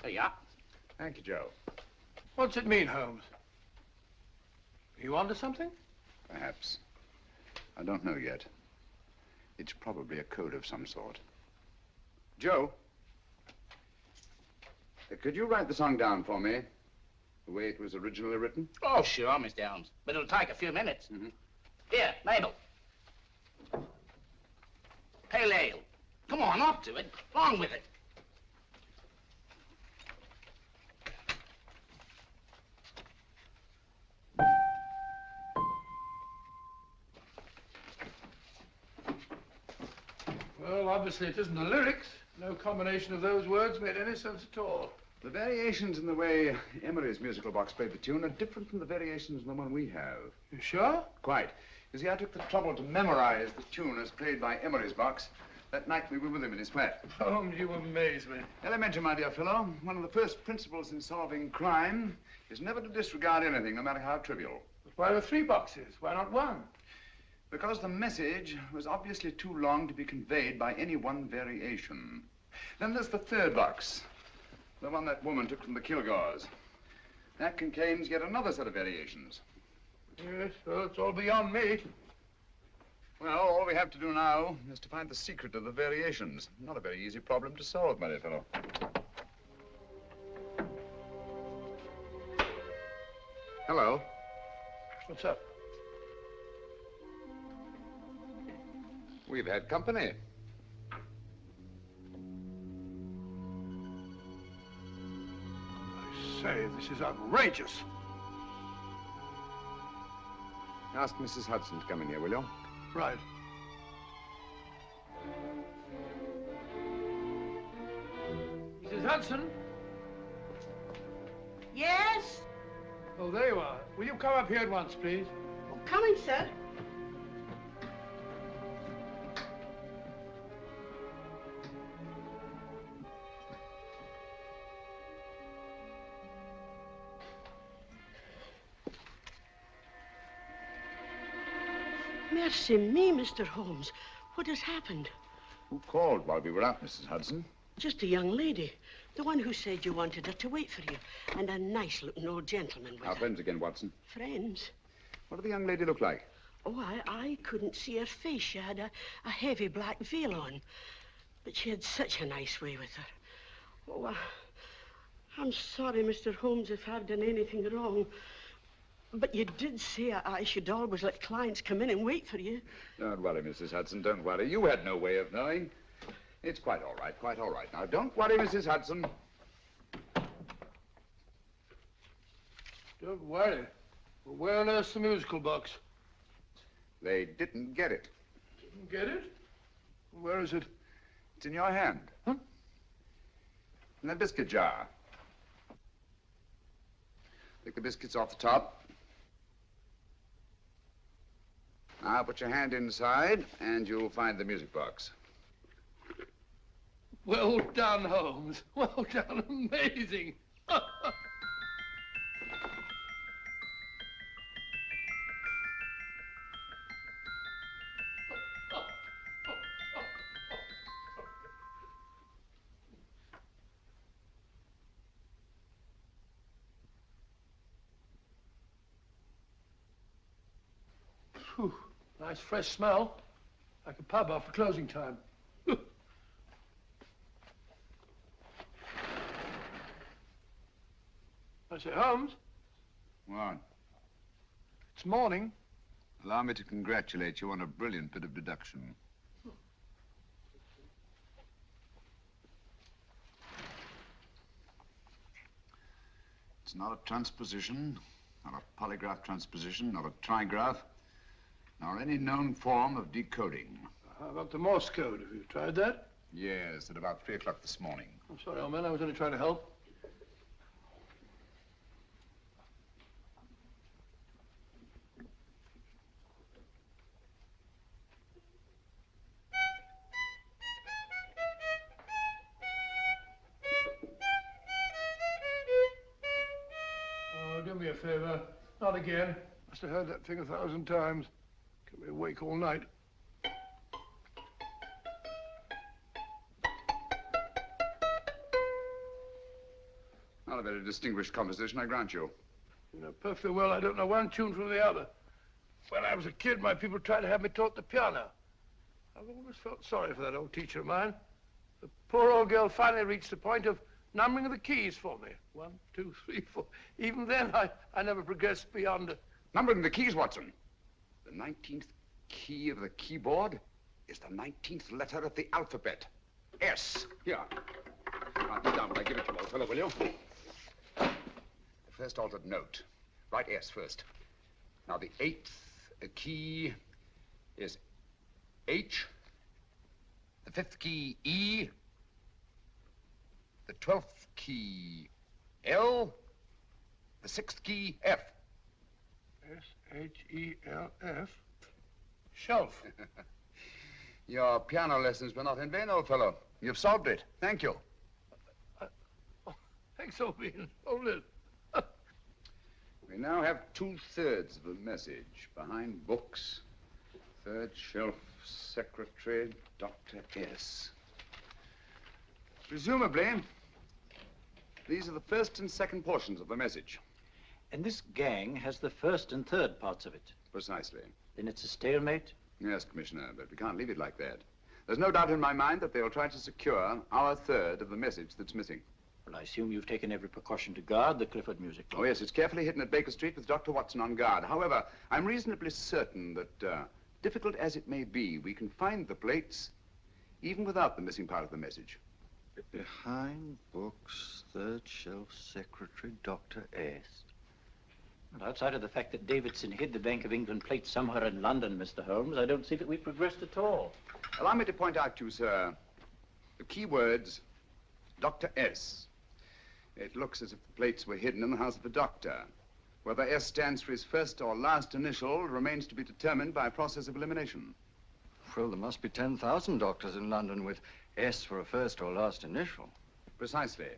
Yeah. Thank you, Joe. What's it mean, Holmes? Are you onto something? Perhaps. I don't know yet. It's probably a code of some sort. Joe, could you write the song down for me, the way it was originally written? Oh, sure, Mr. Holmes, but it'll take a few minutes. Mm-hmm. Here, Mabel. Pale ale. Come on, up to it. Along with it. Well, obviously it isn't the lyrics. No combination of those words made any sense at all. The variations in the way Emery's musical box played the tune are different from the variations in the one we have. You sure? Quite. You see, I took the trouble to memorize the tune as played by Emery's box that night we were with him in his flat. Holmes, you amaze me. Elementary, my dear fellow. One of the first principles in solving crime is never to disregard anything, no matter how trivial. But why were 3 boxes? Why not 1? Because the message was obviously too long to be conveyed by any one variation. Then there's the 3rd box, the one that woman took from the Kilgores. That contains yet another set of variations. Yes, well, it's all beyond me. Well, all we have to do now is to find the secret of the variations. Not a very easy problem to solve, my dear fellow. Hello. What's up? We've had company. I say, this is outrageous. Ask Mrs. Hudson to come in here, will you? Right. Hudson? Yes? Oh, there you are. Will you come up here at once, please? Oh, coming, sir. Mercy me, Mr. Holmes. What has happened? Who called while we were out, Mrs. Hudson? Just a young lady. The one who said you wanted her to wait for you. And a nice-looking old gentleman with Our her. friends again, Watson. Friends? What did the young lady look like? Oh, I couldn't see her face. She had a heavy black veil on. But she had such a nice way with her. Oh, I'm sorry, Mr. Holmes, if I've done anything wrong. But you did say I should always let clients come in and wait for you. Don't worry, Mrs. Hudson, don't worry. You had no way of knowing. It's quite all right, quite all right. Now, don't worry, Mrs. Hudson. Don't worry. Well, where on earth's the musical box? They didn't get it. Didn't get it? Where is it? It's in your hand. Huh? In that biscuit jar. Take the biscuits off the top. Now put your hand inside, and you'll find the music box. Well done, Holmes. Well done. Amazing. Whew. Nice fresh smell. Like a pub after closing time. I say, Holmes. What? It's morning. Allow me to congratulate you on a brilliant bit of deduction. It's not a transposition, not a polygraph transposition, not a trigraph, nor any known form of decoding. How about the Morse code? Have you tried that? Yes, at about 3 o'clock this morning. I'm sorry, old man. I was only trying to help. Oh, do me a favor. Not again. Must have heard that thing 1,000 times. Kept me awake all night. Not a very distinguished composition, I grant you. You know perfectly well I don't know one tune from the other. When I was a kid, my people tried to have me taught the piano. I've always felt sorry for that old teacher of mine. The poor old girl finally reached the point of numbering the keys for me. 1, 2, 3, 4. Even then, I never progressed beyond... Numbering the keys, Watson. The 19th key of the keyboard is the 19th letter of the alphabet. S. Here. Write this down when I give it to you, old fellow, will you? The first altered note. Write S first. Now, the 8th key is H. The 5th key, E. The 12th key, L. The 6th key, F. S-H-E-L-F. Shelf. Your piano lessons were not in vain, old fellow. You've solved it. Thank you. Thanks, old bean. Hold it. We now have 2/3 of the message. Behind books, third shelf, secretary, Dr. S. Presumably, these are the first and second portions of the message. And this gang has the first and third parts of it. Precisely. Then it's a stalemate? Yes, Commissioner, but we can't leave it like that. There's no doubt in my mind that they'll try to secure our third of the message that's missing. Well, I assume you've taken every precaution to guard the Clifford music box. Oh, yes, it's carefully hidden at Baker Street with Dr. Watson on guard. However, I'm reasonably certain that, difficult as it may be, we can find the plates even without the missing part of the message. Behind books, third shelf, secretary, Dr. S. Well, outside of the fact that Davidson hid the Bank of England plate somewhere in London, Mr. Holmes, I don't see that we've progressed at all. Allow me to point out to you, sir, the key words Dr. S. It looks as if the plates were hidden in the house of the doctor. Whether S stands for his first or last initial remains to be determined by a process of elimination. Well, there must be 10,000 doctors in London with S for a first or last initial. Precisely.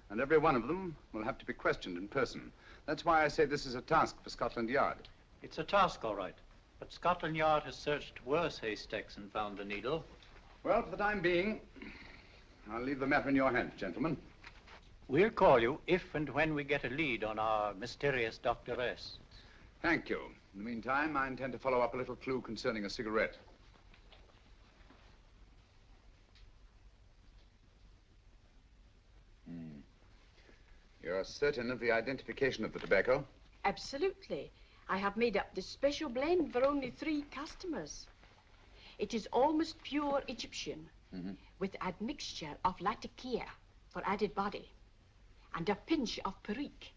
And every one of them will have to be questioned in person. That's why I say this is a task for Scotland Yard. It's a task, all right. But Scotland Yard has searched worse haystacks and found the needle. Well, for the time being, I'll leave the matter in your hands, gentlemen. We'll call you if and when we get a lead on our mysterious Dr. S. Thank you. In the meantime, I intend to follow up a little clue concerning a cigarette. You're certain of the identification of the tobacco? Absolutely. I have made up this special blend for only 3 customers. It is almost pure Egyptian, with admixture of latakia for added body, and a pinch of perique.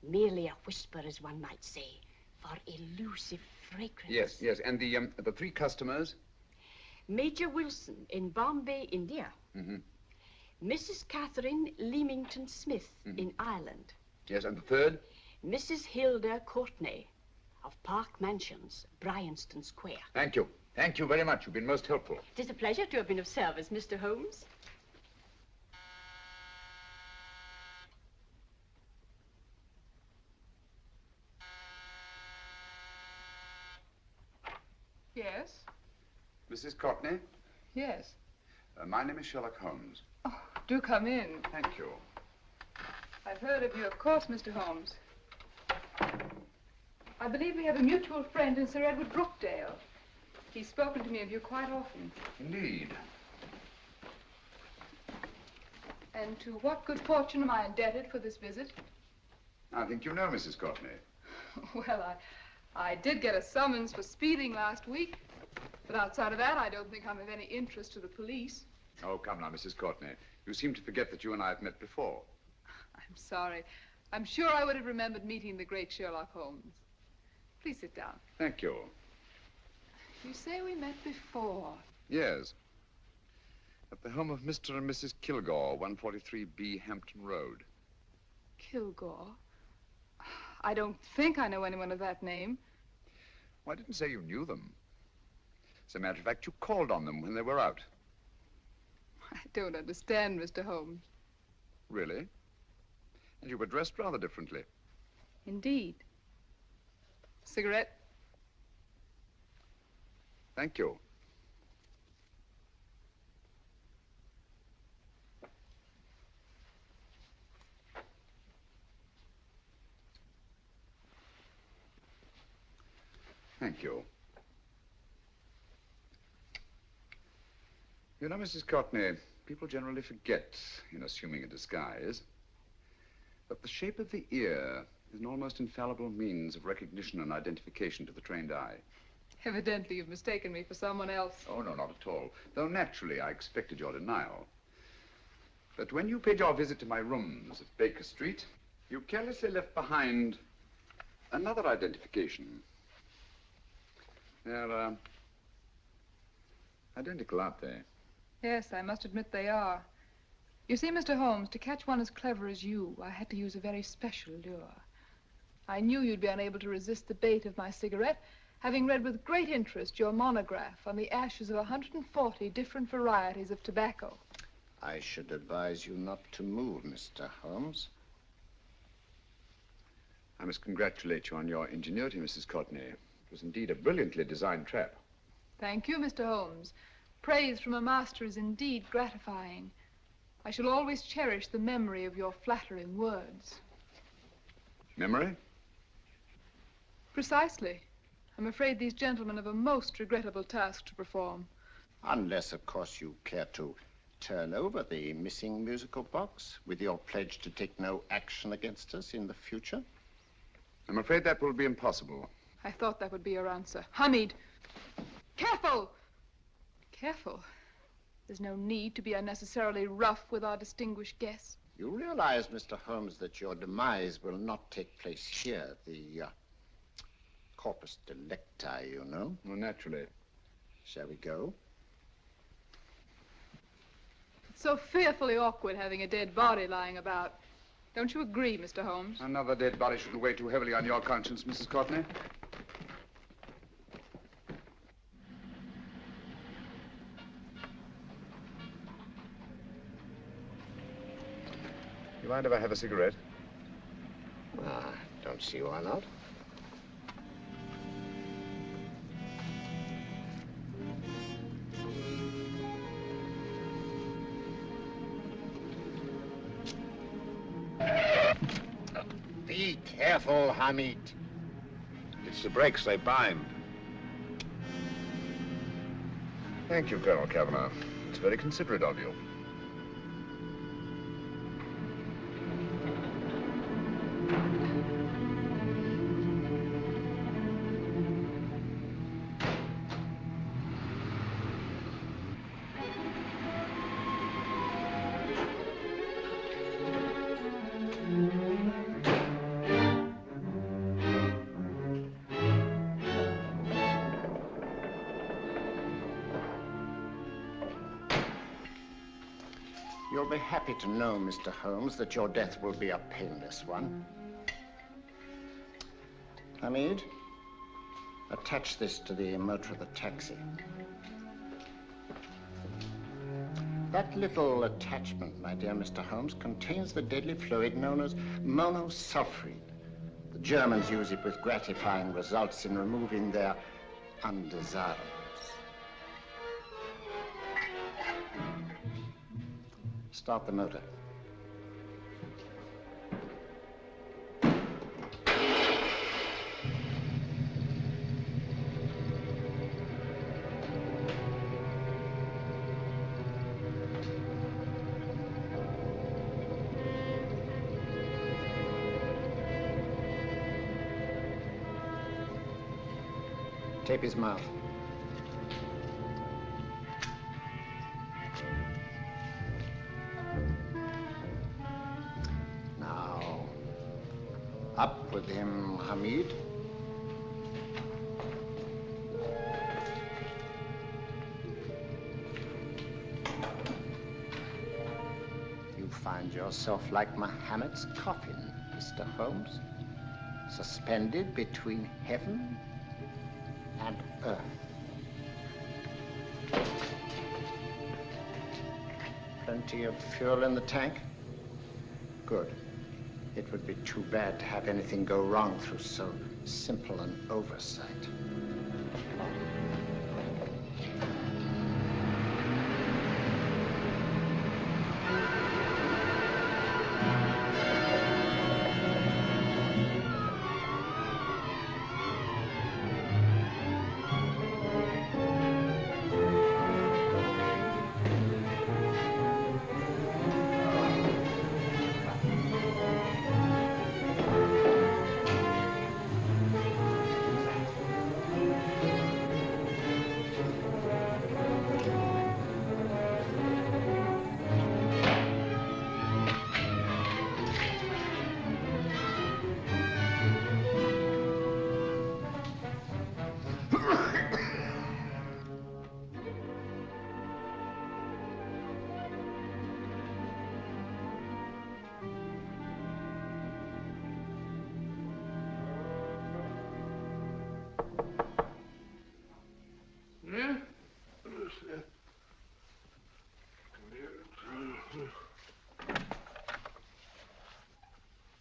Merely a whisper, as one might say, for elusive fragrance. Yes. And the 3 customers? Major Wilson in Bombay, India. Mrs. Catherine Leamington Smith in Ireland. Yes, and the 3rd? Mrs. Hilda Courtney of Park Mansions, Bryanston Square. Thank you. Thank you very much. You've been most helpful. It is a pleasure to have been of service, Mr. Holmes. Yes? Mrs. Courtney? Yes. My name is Sherlock Holmes. Oh, do come in. Thank you. I've heard of you, of course, Mr. Holmes. I believe we have a mutual friend in Sir Edward Brookdale. He's spoken to me of you quite often. Indeed. And to what good fortune am I indebted for this visit? I think you know Mrs. Courtney. Well, I did get a summons for speeding last week, but outside of that, I don't think I'm of any interest to the police. Oh, come now, Mrs. Courtney. You seem to forget that you and I have met before. I'm sorry. I'm sure I would have remembered meeting the great Sherlock Holmes. Please sit down. Thank you. You say we met before. Yes. At the home of Mr. and Mrs. Kilgore, 143B Hampton Road. Kilgore? I don't think I know anyone of that name. Well, I didn't say you knew them. As a matter of fact, you called on them when they were out. I don't understand, Mr. Holmes. Really? And you were dressed rather differently. Indeed. Cigarette? Thank you. Thank you. You know, Mrs. Courtney, people generally forget, in assuming a disguise, that the shape of the ear is an almost infallible means of recognition and identification to the trained eye. Evidently, you've mistaken me for someone else. Oh, no, not at all. Though naturally, I expected your denial. But when you paid your visit to my rooms at Baker Street, you carelessly left behind another identification. They're, identical, aren't they? Yes, I must admit they are. You see, Mr. Holmes, to catch one as clever as you, I had to use a very special lure. I knew you'd be unable to resist the bait of my cigarette, having read with great interest your monograph on the ashes of 140 different varieties of tobacco. I should advise you not to move, Mr. Holmes. I must congratulate you on your ingenuity, Mrs. Courtney. It was indeed a brilliantly designed trap. Thank you, Mr. Holmes. Praise from a master is indeed gratifying. I shall always cherish the memory of your flattering words. Memory? Precisely. I'm afraid these gentlemen have a most regrettable task to perform. Unless, of course, you care to turn over the missing musical box with your pledge to take no action against us in the future. I'm afraid that will be impossible. I thought that would be your answer. Hamid! Careful! Careful. There's no need to be unnecessarily rough with our distinguished guest. You realize, Mr. Holmes, that your demise will not take place here. The corpus delicti, you know. Well, naturally. Shall we go? It so fearfully awkward having a dead body lying about. Don't you agree, Mr. Holmes? Another dead body shouldn't weigh too heavily on your conscience, Mrs. Courtney. You mind if I have a cigarette? Don't see why not. Be careful, Hamid. It's the brakes, they bind. Thank you, Colonel Cavanaugh. It's very considerate of you. You'll be happy to know, Mr. Holmes, that your death will be a painless one. Hamid, attach this to the motor of the taxi. That little attachment, my dear Mr. Holmes, contains the deadly fluid known as monosulfide. The Germans use it with gratifying results in removing their undesirables. Start the motor. Tape his mouth. Now, up with him, Hamid. You find yourself like Muhammad's coffin, Mr. Holmes, suspended between heaven and earth. Plenty of fuel in the tank? Good. It would be too bad to have anything go wrong through so simple an oversight.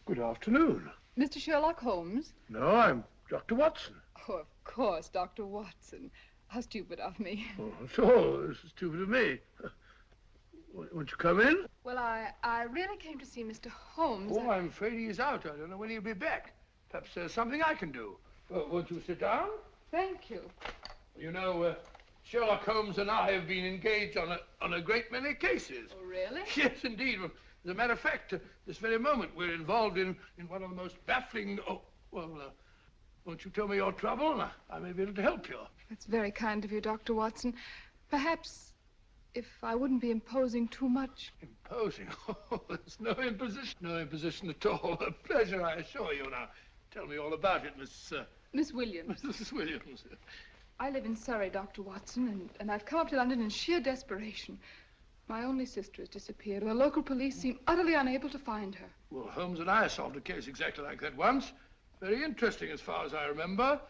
Good afternoon. Mr. Sherlock Holmes? No, I'm Dr. Watson. Oh, of course, Dr. Watson. How stupid of me. Oh, so this is stupid of me. Won't you come in? Well, I really came to see Mr. Holmes. Oh, I'm afraid he is out. I don't know when he'll be back. Perhaps there's something I can do. Won't you sit down? Thank you. You know, Sherlock Holmes and I have been engaged on a great many cases. Oh, really? Yes, indeed. As a matter of fact, this very moment, we're involved in one of the most baffling... Oh, well, won't you tell me your trouble? I may be able to help you. That's very kind of you, Dr. Watson. Perhaps if I wouldn't be imposing too much. Imposing? Oh, there's no imposition. No imposition at all. A pleasure, I assure you. Now, tell me all about it, Miss Williams. Mrs. Williams. I live in Surrey, Dr. Watson, and I've come up to London in sheer desperation. My only sister has disappeared, and the local police seem utterly unable to find her. Well, Holmes and I solved a case exactly like that once. Very interesting as far as I remember.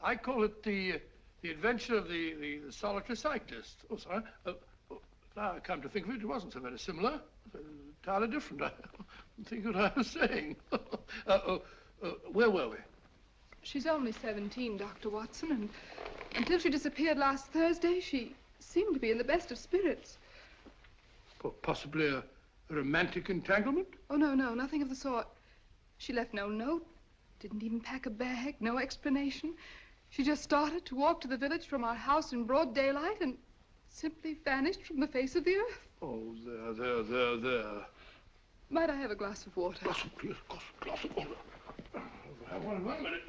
I call it the adventure of the solitary cyclist. Oh, sorry. Now I come to think of it, it wasn't so very similar. Entirely different. I don't think what I was saying. Where were we? She's only 17, Dr. Watson, and until she disappeared last Thursday, she seemed to be in the best of spirits. Possibly a romantic entanglement? Oh, no, nothing of the sort. She left no note, didn't even pack a bag, no explanation. She just started to walk to the village from our house in broad daylight and simply vanished from the face of the earth. Oh, there. Might I have a glass of water? Glass of water. One minute.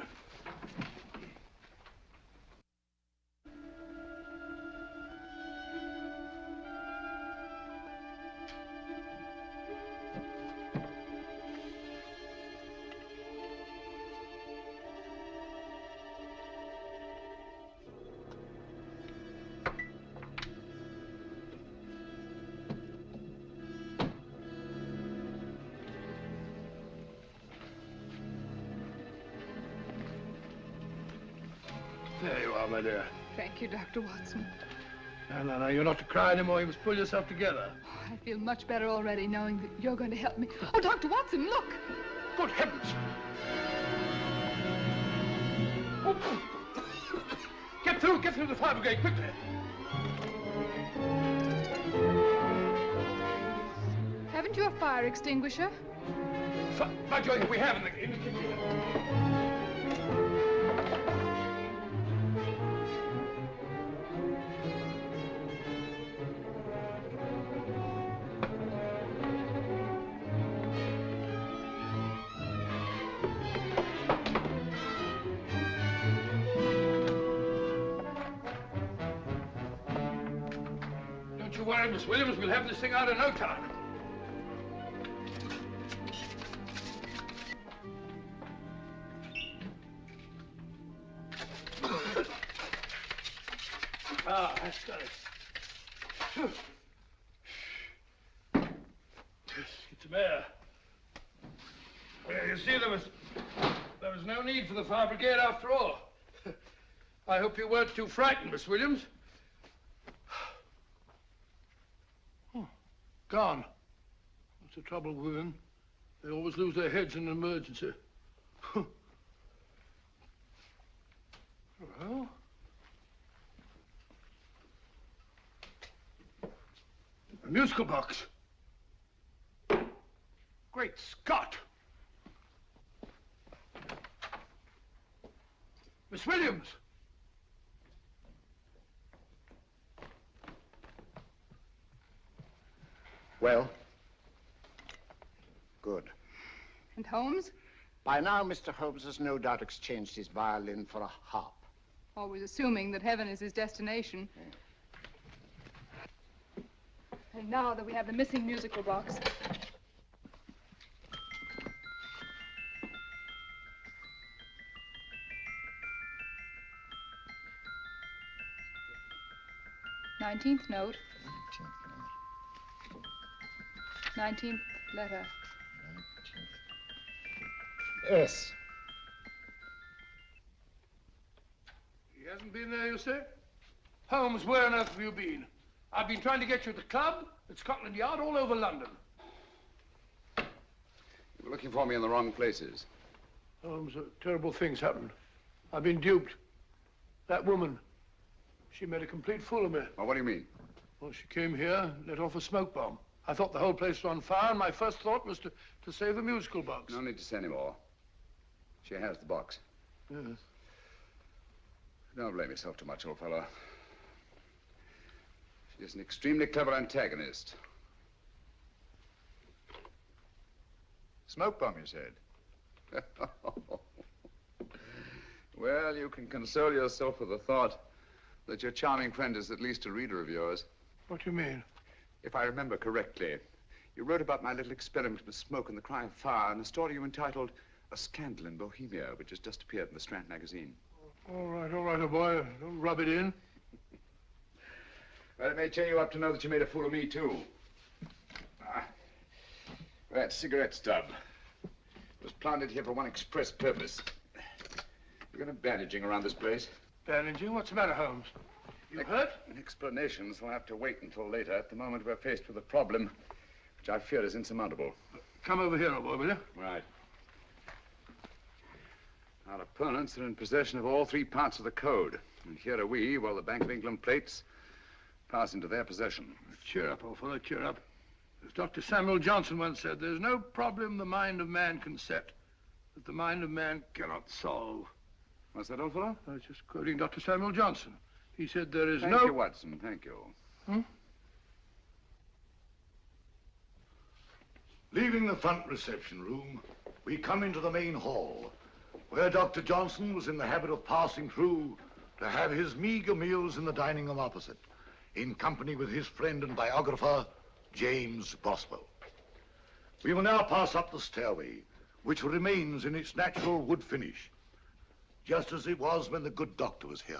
There you are, my dear. Thank you, Dr. Watson. No, you're not to cry anymore. You must pull yourself together. I feel much better already knowing that you're going to help me. Oh, Dr. Watson, look! Good heavens! Oh. Get through the fire brigade, quickly! Haven't you a fire extinguisher? By Jove, we have in the kitchen. Don't you worry, Miss Williams. We'll have this thing out in no time. That's got it. Get some air. Well, you see, there was no need for the fire brigade after all. I hope you weren't too frightened, Miss Williams. Oh, gone. That's the trouble with women. They always lose their heads in an emergency. Well... a musical box. Great Scott! Miss Williams! Well? Good. And Holmes? By now, Mr. Holmes has no doubt exchanged his violin for a harp. Always assuming that heaven is his destination. And now that we have the missing musical box. Nineteenth note. 19th letter. Yes. He hasn't been there, you say? Holmes, where on earth have you been? I've been trying to get you at the club, at Scotland Yard, all over London. You were looking for me in the wrong places. Holmes, terrible things happened. I've been duped. That woman, she made a complete fool of me. Well, what do you mean? Well, she came here, let off a smoke bomb. I thought the whole place was on fire, and my first thought was to save the musical box. No need to say any more. She has the box. Yes. Don't blame yourself too much, old fellow. She's an extremely clever antagonist. Smoke bomb, you said? Well, you can console yourself with the thought that your charming friend is at least a reader of yours. What do you mean? If I remember correctly, you wrote about my little experiment with smoke and the cry of fire in a story you entitled A Scandal in Bohemia, which has just appeared in the Strand magazine. All right, old boy. Don't rub it in. Well, it may cheer you up to know that you made a fool of me, too. That cigarette stub was planted here for one express purpose. We're going to bandaging around this place. Bandaging? What's the matter, Holmes? You hurt? Explanations will have to wait until later. At the moment, we're faced with a problem which I fear is insurmountable. Come over here, old boy, will you? Right. Our opponents are in possession of all three parts of the code. And here are we, while the Bank of England plates pass into their possession. Cheer up, old fellow, cheer up. As Dr. Samuel Johnson once said, there's no problem the mind of man can set that the mind of man cannot solve. What's that, old fellow? I was just quoting Dr. Samuel Johnson. He said there is Thank you, Watson, thank you. Leaving the front reception room, we come into the main hall, where Dr. Johnson was in the habit of passing through to have his meager meals in the dining room opposite, in company with his friend and biographer, James Boswell. We will now pass up the stairway, which remains in its natural wood finish, just as it was when the good doctor was here.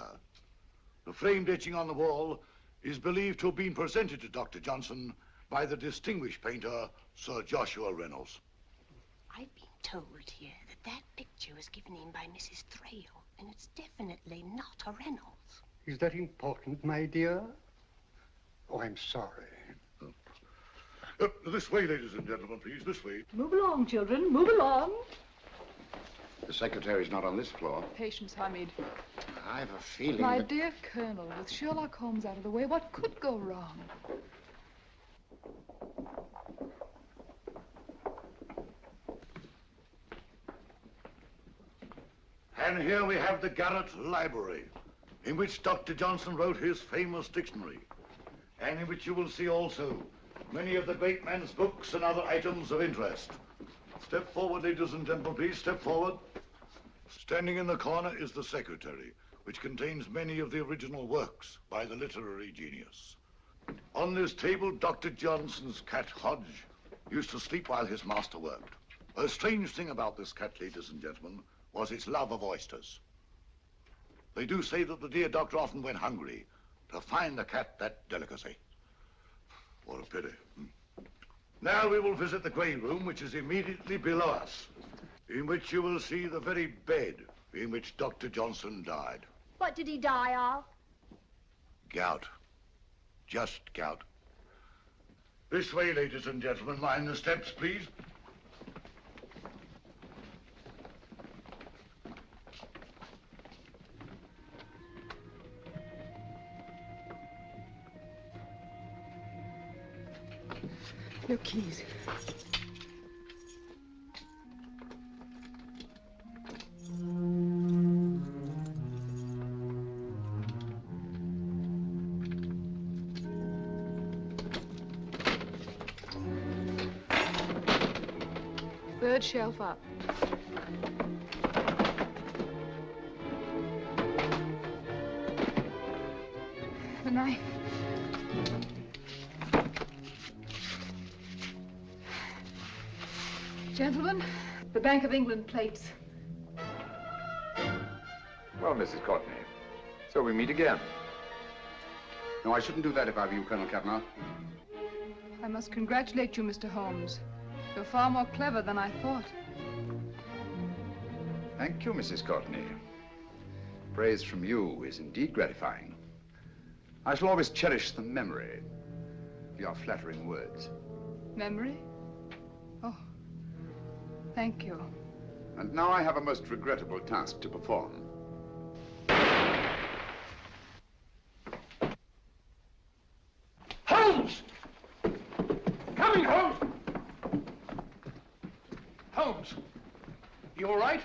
The framed etching on the wall is believed to have been presented to Dr. Johnson by the distinguished painter, Sir Joshua Reynolds. I've been told here that picture was given in by Mrs. Thrale, and it's definitely not a Reynolds. Is that important, my dear? Oh, I'm sorry. This way, ladies and gentlemen, please, this way. Move along, children, move along. The secretary's not on this floor. Patience, Hamid. I've a feeling My that... dear Colonel, with Sherlock Holmes out of the way, what could go wrong? And here we have the Garrett Library, in which Dr. Johnson wrote his famous dictionary, and in which you will see also many of the great man's books and other items of interest. Step forward, ladies and gentlemen, please, step forward. Standing in the corner is the secretary, which contains many of the original works by the literary genius. On this table, Dr. Johnson's cat, Hodge, used to sleep while his master worked. A strange thing about this cat, ladies and gentlemen, was its love of oysters. They do say that the dear doctor often went hungry to find the cat that delicacy. What a pity. Now we will visit the grey room, which is immediately below us, in which you will see the very bed in which Dr. Johnson died. What did he die of? Gout. Just gout. This way, ladies and gentlemen. Mind the steps, please. No keys. Third shelf up. The knife. Gentlemen, the Bank of England plates. Well, Mrs. Courtney, so we meet again. No, I shouldn't do that if I were you, Colonel Cavanaugh. I must congratulate you, Mr. Holmes. You're far more clever than I thought. Thank you, Mrs. Courtney. Praise from you is indeed gratifying. I shall always cherish the memory of your flattering words. Memory? Oh, thank you. And now I have a most regrettable task to perform. Holmes! Coming, Holmes! Holmes, you all right?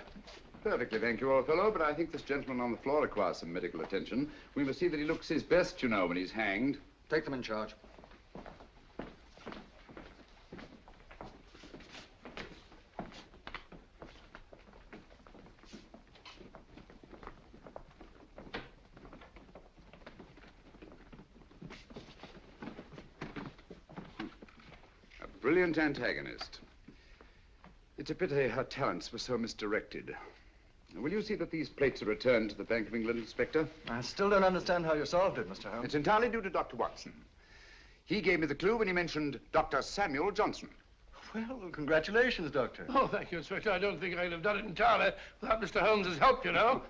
Perfectly, thank you, old fellow, but I think this gentleman on the floor requires some medical attention. We must see that he looks his best, you know, when he's hanged. Take them in charge. Brilliant antagonist. It's a pity her talents were so misdirected. Will you see that these plates are returned to the Bank of England, Inspector? I still don't understand how you solved it, Mr. Holmes. It's entirely due to Dr. Watson. He gave me the clue when he mentioned Dr. Samuel Johnson. Well, congratulations, Doctor. Oh, thank you, Inspector. I don't think I'd have done it entirely without Mr. Holmes's help, you know.